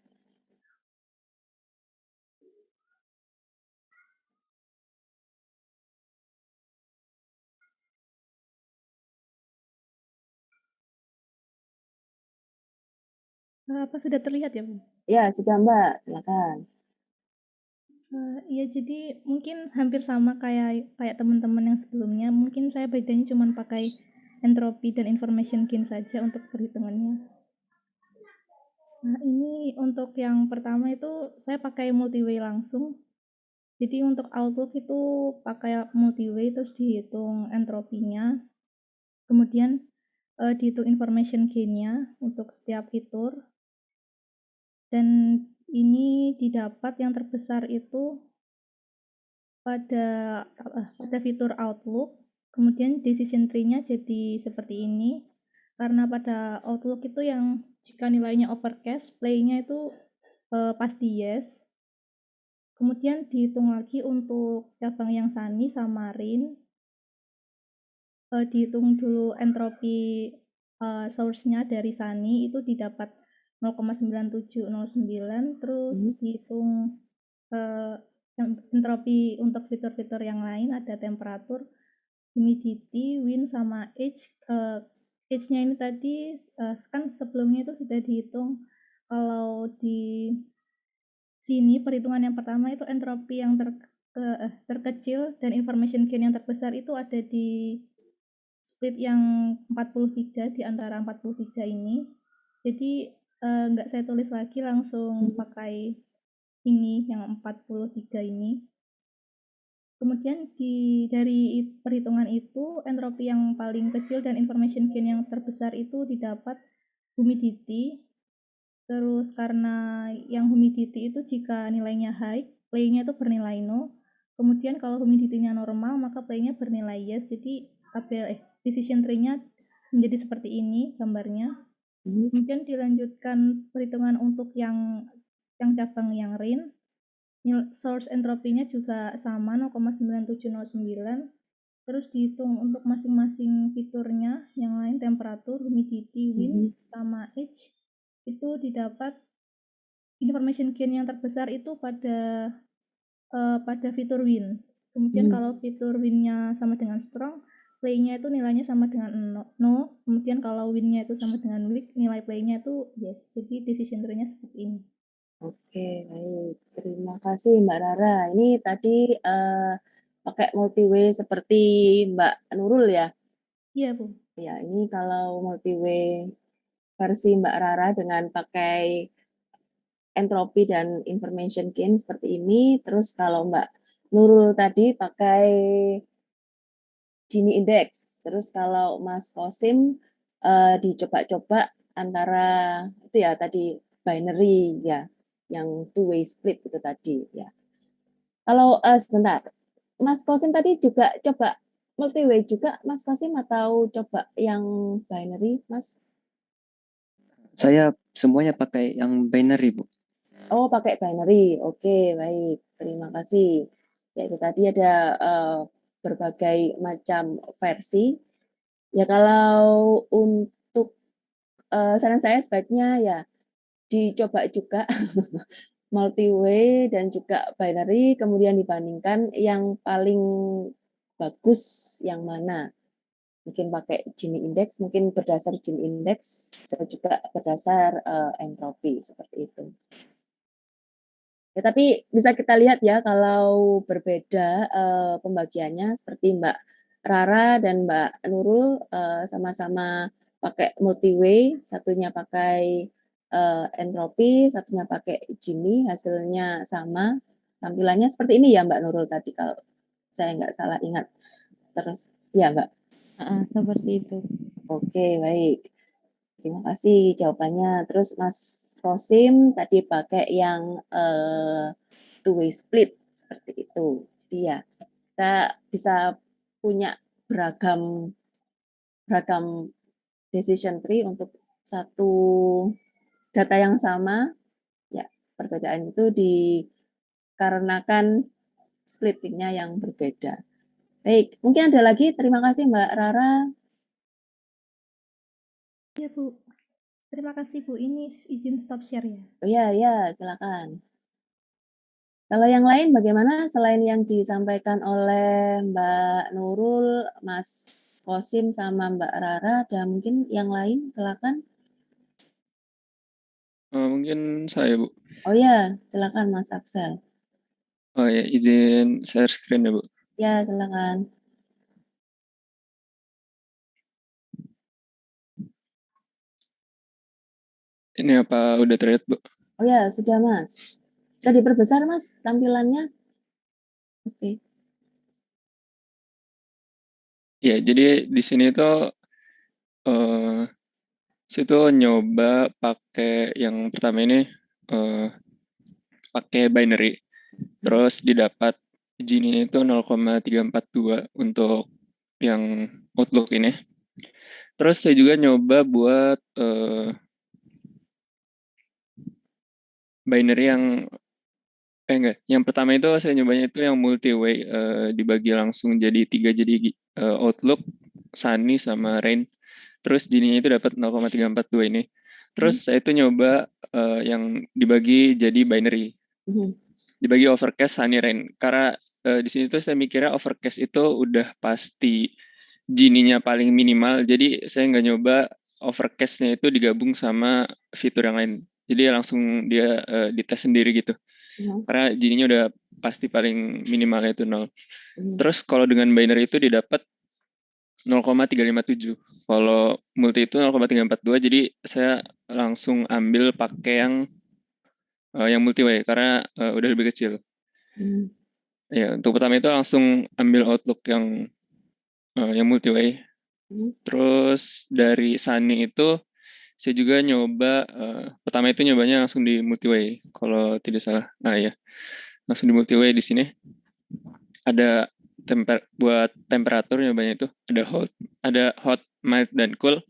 Speaker 5: Apa sudah terlihat ya, Bu?
Speaker 1: Ya, sudah Mbak, silakan.
Speaker 5: Iya, jadi mungkin hampir sama kayak teman-teman yang sebelumnya. Mungkin saya bedanya cuma pakai entropi dan information gain saja untuk perhitungannya. Nah, ini untuk yang pertama itu saya pakai multiway langsung. Jadi untuk Outlook itu pakai multiway terus dihitung entropinya. Kemudian dihitung information gain-nya untuk setiap fitur. Dan ini didapat yang terbesar itu pada fitur Outlook, kemudian decision tree-nya jadi seperti ini. Karena pada Outlook itu yang jika nilainya uppercase, play-nya itu pasti yes. Kemudian dihitung lagi untuk cabang yang Sunny sama Rin. Dihitung dulu entropi source-nya dari Sunny itu didapat 0,9709, terus dihitung entropi untuk fitur-fitur yang lain ada temperatur, humidity, wind, sama age. Age-nya ini tadi kan sebelumnya itu sudah dihitung. Kalau di sini perhitungan yang pertama itu entropi yang terkecil dan information gain yang terbesar itu ada di split yang 43 di antara 43 ini. Jadi nggak saya tulis lagi, langsung pakai ini yang 43 ini. Kemudian dari perhitungan itu entropi yang paling kecil dan information gain yang terbesar itu didapat humidity. Terus karena yang humidity itu jika nilainya high, play-nya itu bernilai no. Kemudian kalau humidity-nya normal, maka play-nya bernilai yes. Jadi decision tree-nya menjadi seperti ini gambarnya. Kemudian dilanjutkan perhitungan untuk yang cabang yang Rin. Source entropinya juga sama 0,9709. Terus dihitung untuk masing-masing fiturnya yang lain, temperatur, humidity, wind, sama age. Itu didapat information gain yang terbesar itu pada fitur wind. Kemudian kalau fitur wind-nya sama dengan strong, play-nya itu nilainya sama dengan no. Kemudian kalau wind-nya itu sama dengan weak, nilai play-nya itu yes. Jadi decision tree-nya seperti ini.
Speaker 1: Oke, baik. Terima kasih Mbak Rara. Ini tadi pakai multiway seperti Mbak Nurul ya?
Speaker 5: Iya, Bu.
Speaker 1: Ya, ini kalau multiway versi Mbak Rara dengan pakai entropi dan information gain seperti ini. Terus kalau Mbak Nurul tadi pakai Gini index. Terus kalau Mas Kosim dicoba-coba antara itu ya tadi binary ya, yang two way split itu tadi ya. Kalau sebentar, Mas Kosim tadi juga coba multi way juga Mas Kosim atau coba yang binary Mas?
Speaker 4: Saya semuanya pakai yang binary, Bu.
Speaker 1: Oh, pakai binary. Oke, baik. Terima kasih. Ya, itu tadi ada berbagai macam versi. Ya, kalau untuk saran saya sebaiknya ya dicoba juga multi-way dan juga binary, kemudian dibandingkan yang paling bagus yang mana. Mungkin pakai Gini index, mungkin berdasar Gini index, bisa juga berdasar entropi, seperti itu. Ya, tapi bisa kita lihat ya kalau berbeda pembagiannya seperti Mbak Rara dan Mbak Nurul sama-sama pakai multi-way, satunya pakai entropi, satunya pakai Gini, hasilnya sama. Tampilannya seperti ini ya Mbak Nurul tadi kalau saya nggak salah ingat. Terus ya Mbak.
Speaker 3: Seperti itu.
Speaker 1: Oke, baik. Terima kasih jawabannya. Terus Mas Kosim tadi pakai yang two-way split seperti itu. Jadi ya kita bisa punya beragam decision tree untuk satu data yang sama. Ya, perbedaan itu dikarenakan splittingnya yang berbeda. Baik, mungkin ada lagi. Terima kasih Mbak Rara.
Speaker 5: Iya, Bu. Terima kasih, Bu. Ini izin stop share ya.
Speaker 1: Oh ya, silakan. Kalau yang lain bagaimana selain yang disampaikan oleh Mbak Nurul, Mas Kosim sama Mbak Rara, ada mungkin yang lain? Silakan.
Speaker 6: Mungkin saya, Bu.
Speaker 1: Oh ya, silakan Mas Aksel.
Speaker 6: Oh ya, izin share screen ya, Bu.
Speaker 1: Ya, silakan.
Speaker 6: Ini apa udah terlihat, Bu?
Speaker 1: Oh ya, sudah Mas. Bisa diperbesar Mas tampilannya? Oke.
Speaker 6: Ya, jadi di sini tuh saya tuh nyoba pakai yang pertama ini pakai binary. Terus didapat Gini itu 0,342 untuk yang Outlook ini. Terus saya juga nyoba buat binary yang yang pertama itu saya nyobanya itu yang multi-way dibagi langsung jadi 3, jadi Outlook, Sunny sama Rain. Terus Gini itu dapat 0,342 ini. Terus saya itu nyoba yang dibagi jadi binary. Dibagi overcast, Sunny, Rain. Karena di sini tuh saya mikirnya overcast itu udah pasti Gini-nya paling minimal, jadi saya nggak nyoba overcast-nya itu digabung sama fitur yang lain. Jadi langsung dia dites sendiri gitu. Karena Gini-nya udah pasti paling minimalnya itu 0. Terus kalau dengan binary itu didapat 0,357. Kalau multi itu 0,342, jadi saya langsung ambil pakai yang multi-way karena udah lebih kecil. Ya, untuk pertama itu langsung ambil Outlook yang multi-way. Terus dari Sunny itu saya juga nyoba pertama itu nyobanya langsung di multi-way kalau tidak salah. Nah ya, langsung di multi-way di sini. Ada buat temperatur nyobanya itu ada hot, mild dan cool.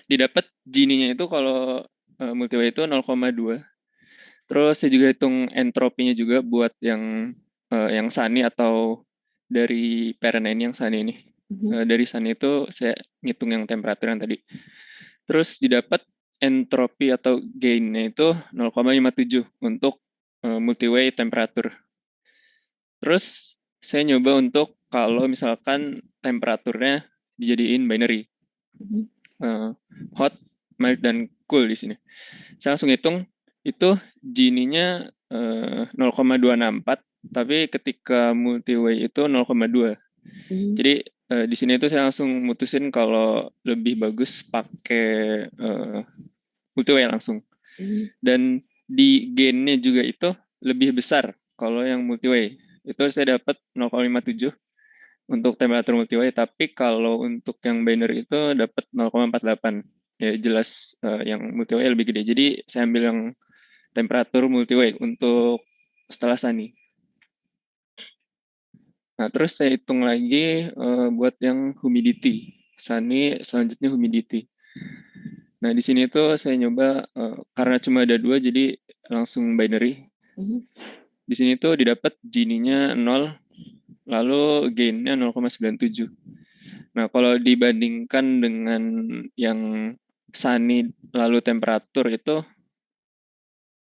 Speaker 6: Didapat Gini-nya itu kalau multi-way itu 0,2. Terus saya juga hitung entropinya juga buat yang Sunny atau dari parent yang Sunny ini. Dari Sunny itu saya ngitung yang temperatur yang tadi. Terus didapat entropi atau gain-nya itu 0,57 untuk multi-way temperatur. Terus saya nyoba untuk kalau misalkan temperaturnya dijadiin binary. Hot, mild, dan cool di sini. Saya langsung hitung itu Gini-nya 0,264, tapi ketika multi-way itu 0,2. Jadi di sini itu saya langsung mutusin kalau lebih bagus pakai multi-way langsung. Dan di gain-nya juga itu lebih besar kalau yang multi-way. Itu saya dapat 0,57. untuk temperatur multi-way, tapi kalau untuk yang binary itu dapat 0,48. Ya jelas yang multi-way lebih gede. Jadi saya ambil yang temperatur multi-way untuk setelah Sunny. Nah, terus saya hitung lagi buat yang humidity. Sunny, selanjutnya humidity. Nah, di sini tuh saya nyoba karena cuma ada 2, jadi langsung binary. Di sini tuh didapat Gini-nya 0, lalu gain-nya 0,97. Nah, kalau dibandingkan dengan yang Sunny lalu temperatur itu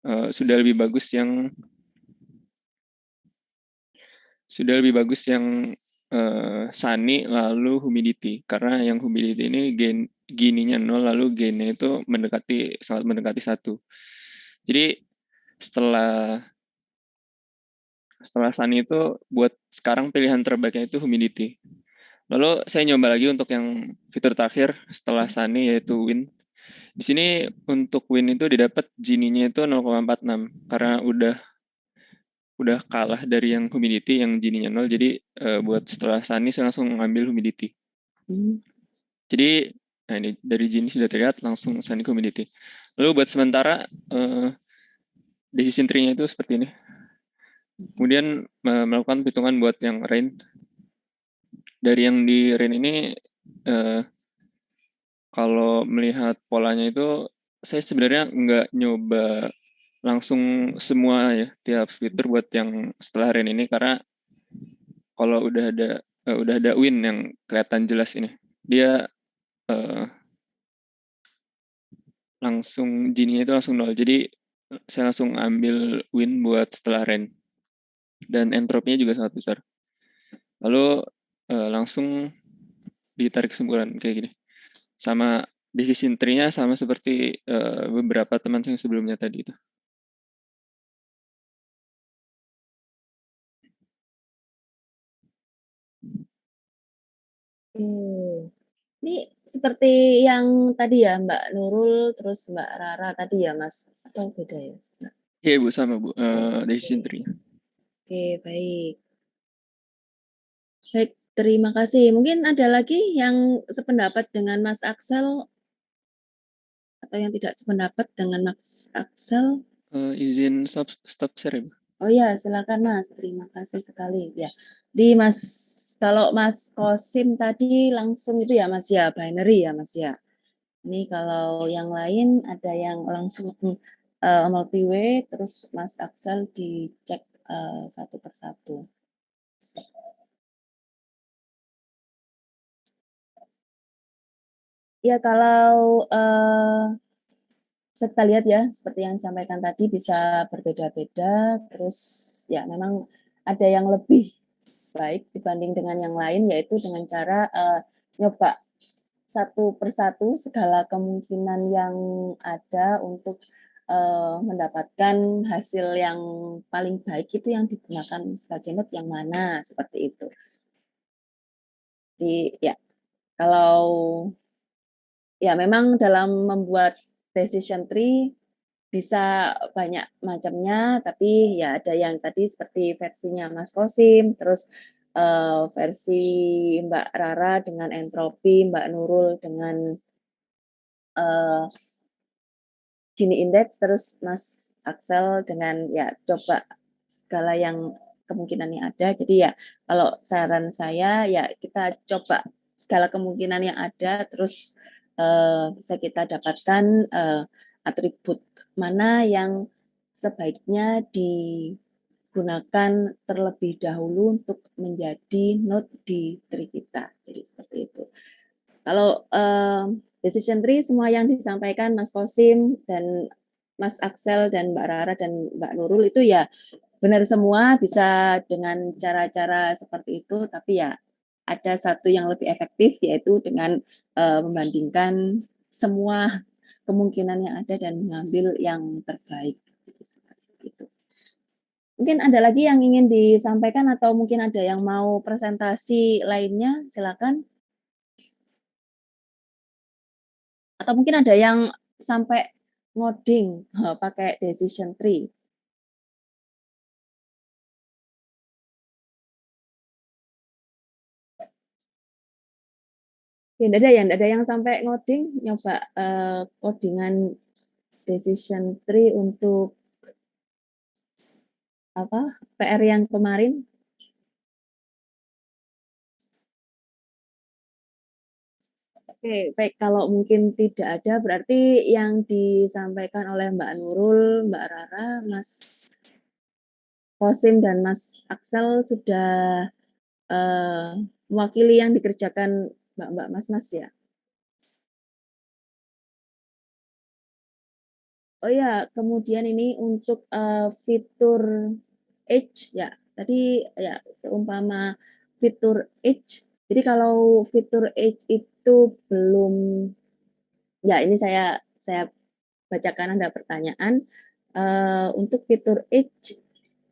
Speaker 6: sudah lebih bagus yang Sunny lalu humidity, karena yang humidity ini Gini-nya 0, lalu gain-nya itu sangat mendekati 1. Jadi setelah Sunny itu buat sekarang pilihan terbaiknya itu humidity. Lalu saya nyoba lagi untuk yang fitur terakhir setelah Sunny, yaitu wind. Di sini untuk wind itu didapat Gini-nya itu 0,46 karena udah kalah dari yang humidity yang Gini-nya 0. Jadi buat setelah Sunny saya langsung ngambil humidity. Jadi nah ini dari Gini sudah terlihat langsung Sunny humidity. Lalu buat sementara decision tree-nya itu seperti ini. Kemudian melakukan perhitungan buat yang rain. Dari yang di rain ini kalau melihat polanya itu saya sebenarnya nggak nyoba langsung semua ya tiap fitur buat yang setelah rain ini, karena kalau udah ada win yang kelihatan jelas ini, dia langsung Gini-nya itu langsung 0. Jadi saya langsung ambil win buat setelah rain. Dan entropinya juga sangat besar. Lalu langsung ditarik kesimpulan kayak gini. Sama decision tree-nya sama seperti beberapa teman yang sebelumnya tadi itu.
Speaker 1: Ini seperti yang tadi ya Mbak Nurul, terus Mbak Rara tadi ya Mas, atau beda ya?
Speaker 6: Iya Bu, sama Bu, decision tree.
Speaker 1: Oke, baik. Baik, terima kasih. Mungkin ada lagi yang sependapat dengan Mas Axel atau yang tidak sependapat dengan Mas Axel?
Speaker 6: Izin stop share ya Bu.
Speaker 1: Oh ya, silakan Mas. Terima kasih sekali. Ya, kalau Mas Kosim tadi langsung itu ya Mas ya, binary ya Mas ya. Ini kalau yang lain ada yang langsung multi-way, terus Mas Axel dicek satu persatu. Ya, kalau kita lihat ya, seperti yang disampaikan tadi bisa berbeda-beda, terus ya memang ada yang lebih baik dibanding dengan yang lain, yaitu dengan cara nyoba satu persatu segala kemungkinan yang ada untuk mendapatkan hasil yang paling baik itu yang digunakan sebagai node yang mana, seperti itu. Jadi ya, kalau ya memang dalam membuat decision tree bisa banyak macamnya, tapi ya ada yang tadi seperti versinya Mas Kosim, terus versi Mbak Rara dengan entropi, Mbak Nurul dengan Gini index, terus Mas Axel dengan ya coba segala yang kemungkinan yang ada. Jadi ya kalau saran saya ya kita coba segala kemungkinan yang ada, terus bisa kita dapatkan atribut mana yang sebaiknya digunakan terlebih dahulu untuk menjadi node di tree kita. Jadi seperti itu. Kalau decision tree semua yang disampaikan Mas Kosim dan Mas Axel dan Mbak Rara dan Mbak Nurul itu ya benar semua, bisa dengan cara-cara seperti itu, tapi ya ada satu yang lebih efektif, yaitu dengan membandingkan semua kemungkinan yang ada dan mengambil yang terbaik. Gitu. Mungkin ada lagi yang ingin disampaikan atau mungkin ada yang mau presentasi lainnya, silakan. Atau mungkin ada yang sampai ngoding pakai decision tree. Oke, nggak ada yang sampai ngoding, nyoba codingan decision tree untuk apa PR yang kemarin. Oke, baik. Kalau mungkin tidak ada, berarti yang disampaikan oleh Mbak Nurul, Mbak Rara, Mas Kosim, dan Mas Axel sudah mewakili yang dikerjakan Mbak-Mbak, Mas-Mas ya. Oh ya, kemudian ini untuk fitur Edge ya. Tadi ya seumpama fitur Edge. Jadi kalau fitur Edge itu belum, ya ini saya bacakan ada pertanyaan. Untuk fitur Edge,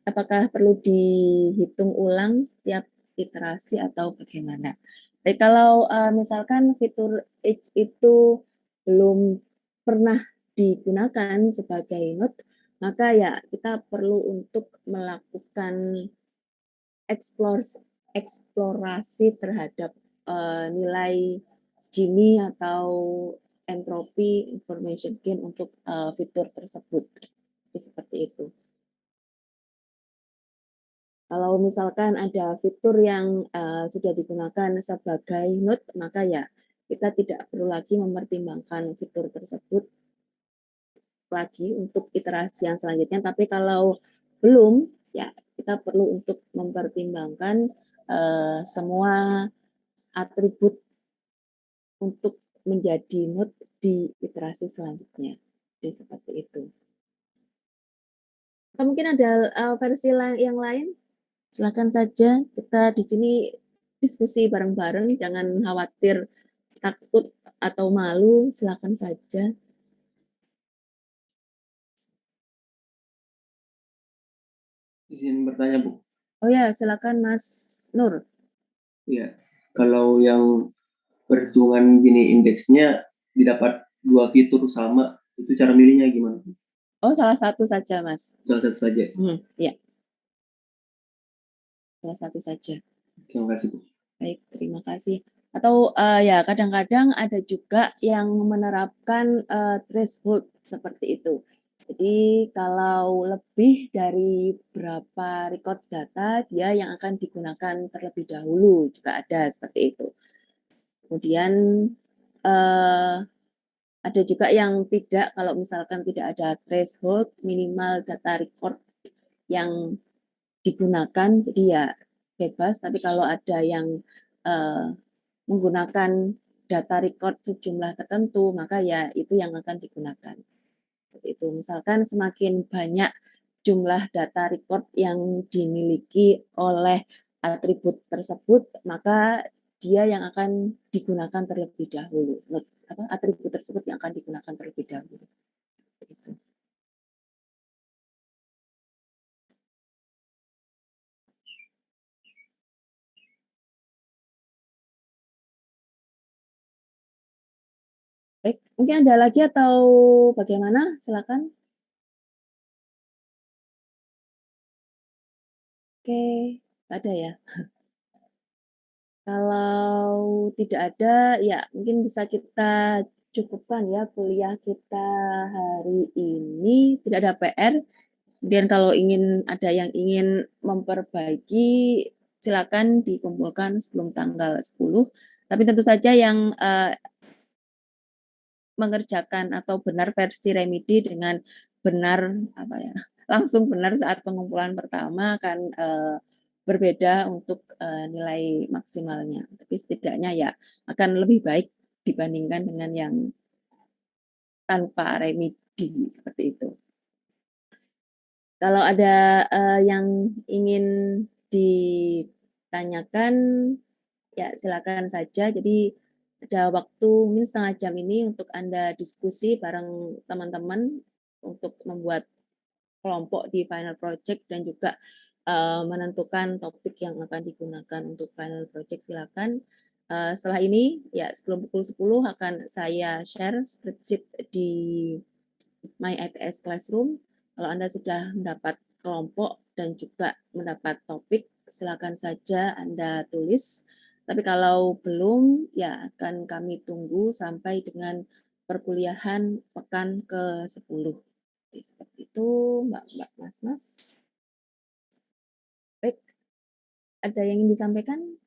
Speaker 1: apakah perlu dihitung ulang setiap iterasi atau bagaimana? Baik, kalau misalkan fitur Edge itu belum pernah digunakan sebagai node, maka ya kita perlu untuk melakukan eksplorasi terhadap nilai Gini atau entropi information gain untuk fitur tersebut. Seperti itu. Kalau misalkan ada fitur yang sudah digunakan sebagai node, maka ya kita tidak perlu lagi mempertimbangkan fitur tersebut lagi untuk iterasi yang selanjutnya. Tapi kalau belum, ya kita perlu untuk mempertimbangkan semua atribut untuk menjadi node di iterasi selanjutnya. Jadi seperti itu. Atau mungkin ada versi yang lain? Silakan saja, kita di sini diskusi bareng-bareng, jangan khawatir, takut atau malu, silakan saja.
Speaker 7: Izin bertanya, Bu.
Speaker 1: Oh ya, silakan Mas Nur.
Speaker 7: Iya, kalau yang perhitungan Gini indeksnya didapat 2 fitur sama, itu cara milihnya gimana?
Speaker 1: Oh, salah satu saja, Mas.
Speaker 7: Salah satu saja.
Speaker 1: Ya. Salah satu saja.
Speaker 7: Terima kasih, Bu.
Speaker 1: Baik, terima kasih. Atau ya kadang-kadang ada juga yang menerapkan threshold seperti itu. Jadi kalau lebih dari berapa record data, dia yang akan digunakan terlebih dahulu, juga ada seperti itu. Kemudian ada juga yang tidak, kalau misalkan tidak ada threshold, minimal data record yang digunakan, jadi ya bebas. Tapi kalau ada yang menggunakan data record sejumlah tertentu, maka ya itu yang akan digunakan. Itu misalkan semakin banyak jumlah data record yang dimiliki oleh atribut tersebut, maka dia yang akan digunakan terlebih dahulu. Atribut tersebut yang akan digunakan terlebih dahulu. Begitu. Baik, mungkin ada lagi atau bagaimana? Silakan. Oke, ada ya. Kalau tidak ada, ya mungkin bisa kita cukupkan ya kuliah kita hari ini. Tidak ada PR. Kemudian kalau ada yang ingin memperbaiki, silakan dikumpulkan sebelum tanggal 10. Tapi tentu saja yang mengerjakan atau benar versi remedi dengan benar langsung benar saat pengumpulan pertama akan berbeda untuk nilai maksimalnya. Tapi setidaknya ya akan lebih baik dibandingkan dengan yang tanpa remedi seperti itu. Kalau ada yang ingin ditanyakan, ya silakan saja. Jadi ada waktu mungkin setengah jam ini untuk Anda diskusi bareng teman-teman untuk membuat kelompok di final project dan juga menentukan topik yang akan digunakan untuk final project. Silakan. Setelah ini, ya sebelum pukul 10 akan saya share spreadsheet di My ITS Classroom. Kalau Anda sudah mendapat kelompok dan juga mendapat topik, silakan saja Anda tulis. Tapi kalau belum, ya akan kami tunggu sampai dengan perkuliahan pekan ke-10. Seperti itu, Mbak Mas. Baik, ada yang ingin disampaikan?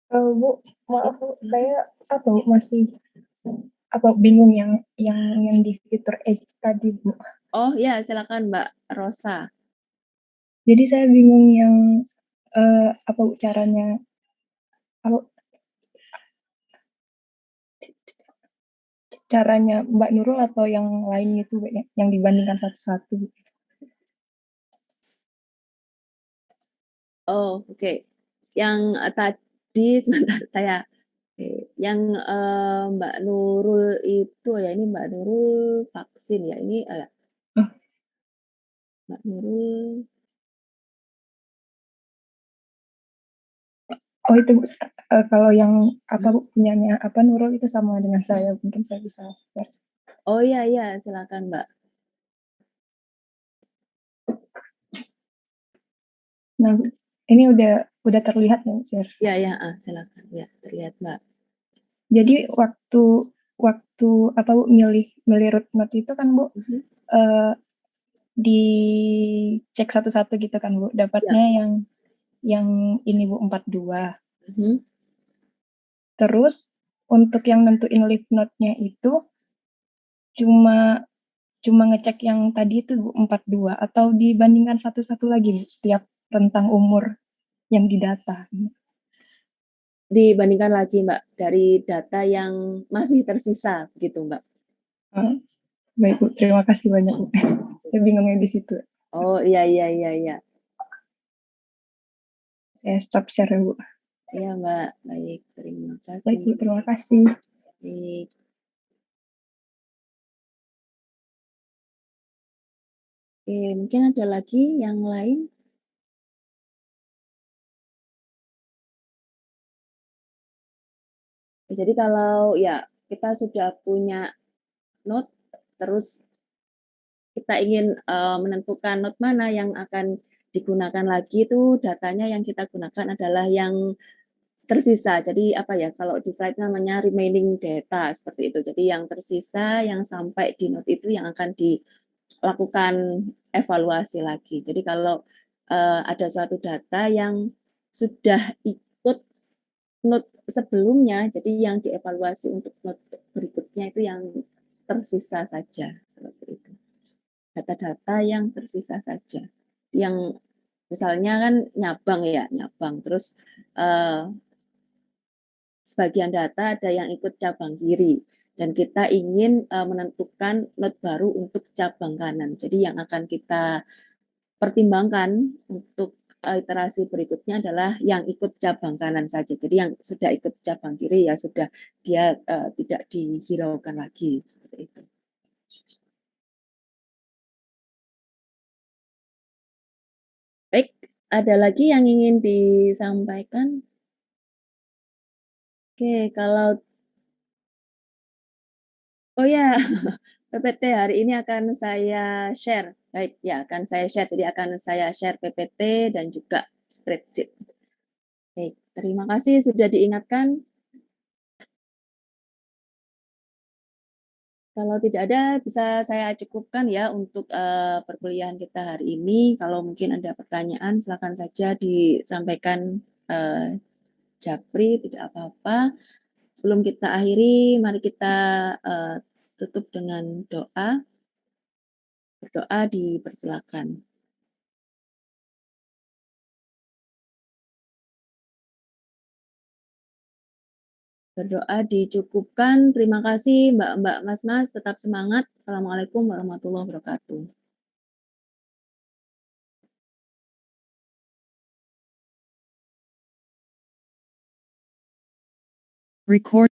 Speaker 2: Bu, maaf Bu, saya masih bingung yang di fitur edge tadi Bu.
Speaker 1: Oh ya, silakan Mbak Rosa.
Speaker 2: Jadi saya bingung yang caranya Mbak Nurul atau yang lain itu Bu, yang dibandingkan satu-satu.
Speaker 1: Oh, oke. Yang tadi sebentar saya yang Mbak Nurul itu ya, ini Mbak Nurul vaksin ya, ini Mbak Nurul.
Speaker 2: Oh itu kalau yang punyanya Nurul itu sama dengan saya, mungkin saya bisa share.
Speaker 1: Oh iya, silakan Mbak.
Speaker 2: Nah, ini udah terlihat ya, share.
Speaker 1: Ya, silakan. Ya, terlihat Mbak.
Speaker 2: Jadi waktu milih root note itu kan Bu, dicek satu-satu gitu kan Bu, dapatnya yang ini Bu 42. Terus untuk yang nentuin leaf note-nya itu cuma ngecek yang tadi itu Bu 42 atau dibandingkan satu-satu lagi Bu, setiap rentang umur yang didata.
Speaker 1: Dibandingkan lagi Mbak dari data yang masih tersisa gitu Mbak.
Speaker 2: Baik Bu, terima kasih banyak Bu. Saya bingungnya di situ.
Speaker 1: Oh iya.
Speaker 2: Saya stop share Bu.
Speaker 1: Iya Mbak, baik, terima kasih.
Speaker 2: Baik Bu, terima kasih.
Speaker 1: Baik. Oke, mungkin ada lagi yang lain? Jadi kalau ya kita sudah punya note, terus kita ingin menentukan note mana yang akan digunakan lagi, itu datanya yang kita gunakan adalah yang tersisa. Jadi apa ya, kalau di slide namanya remaining data seperti itu. Jadi yang tersisa yang sampai di note itu yang akan dilakukan evaluasi lagi. Jadi kalau ada suatu data yang sudah ikut note sebelumnya, jadi yang dievaluasi untuk note berikutnya itu yang tersisa saja seperti itu. Data-data yang tersisa saja. Yang misalnya kan nyabang terus sebagian data ada yang ikut cabang kiri dan kita ingin menentukan note baru untuk cabang kanan. Jadi yang akan kita pertimbangkan untuk iterasi berikutnya adalah yang ikut cabang kanan saja. Jadi yang sudah ikut cabang kiri ya sudah, dia tidak dihiraukan lagi seperti itu. Baik, ada lagi yang ingin disampaikan? Oke, kalau oh ya, PPT hari ini akan saya share. Baik, ya akan saya share. Jadi akan saya share PPT dan juga spreadsheet. Baik, terima kasih sudah diingatkan. Kalau tidak ada, bisa saya cukupkan ya untuk perkuliahan kita hari ini. Kalau mungkin ada pertanyaan, silakan saja disampaikan Japri, tidak apa-apa. Sebelum kita akhiri, mari kita tutup dengan doa. Berdoa dipersilakan. Berdoa dicukupkan. Terima kasih Mbak-mbak, Mas-mas, tetap semangat. Assalamualaikum warahmatullahi wabarakatuh.
Speaker 8: Record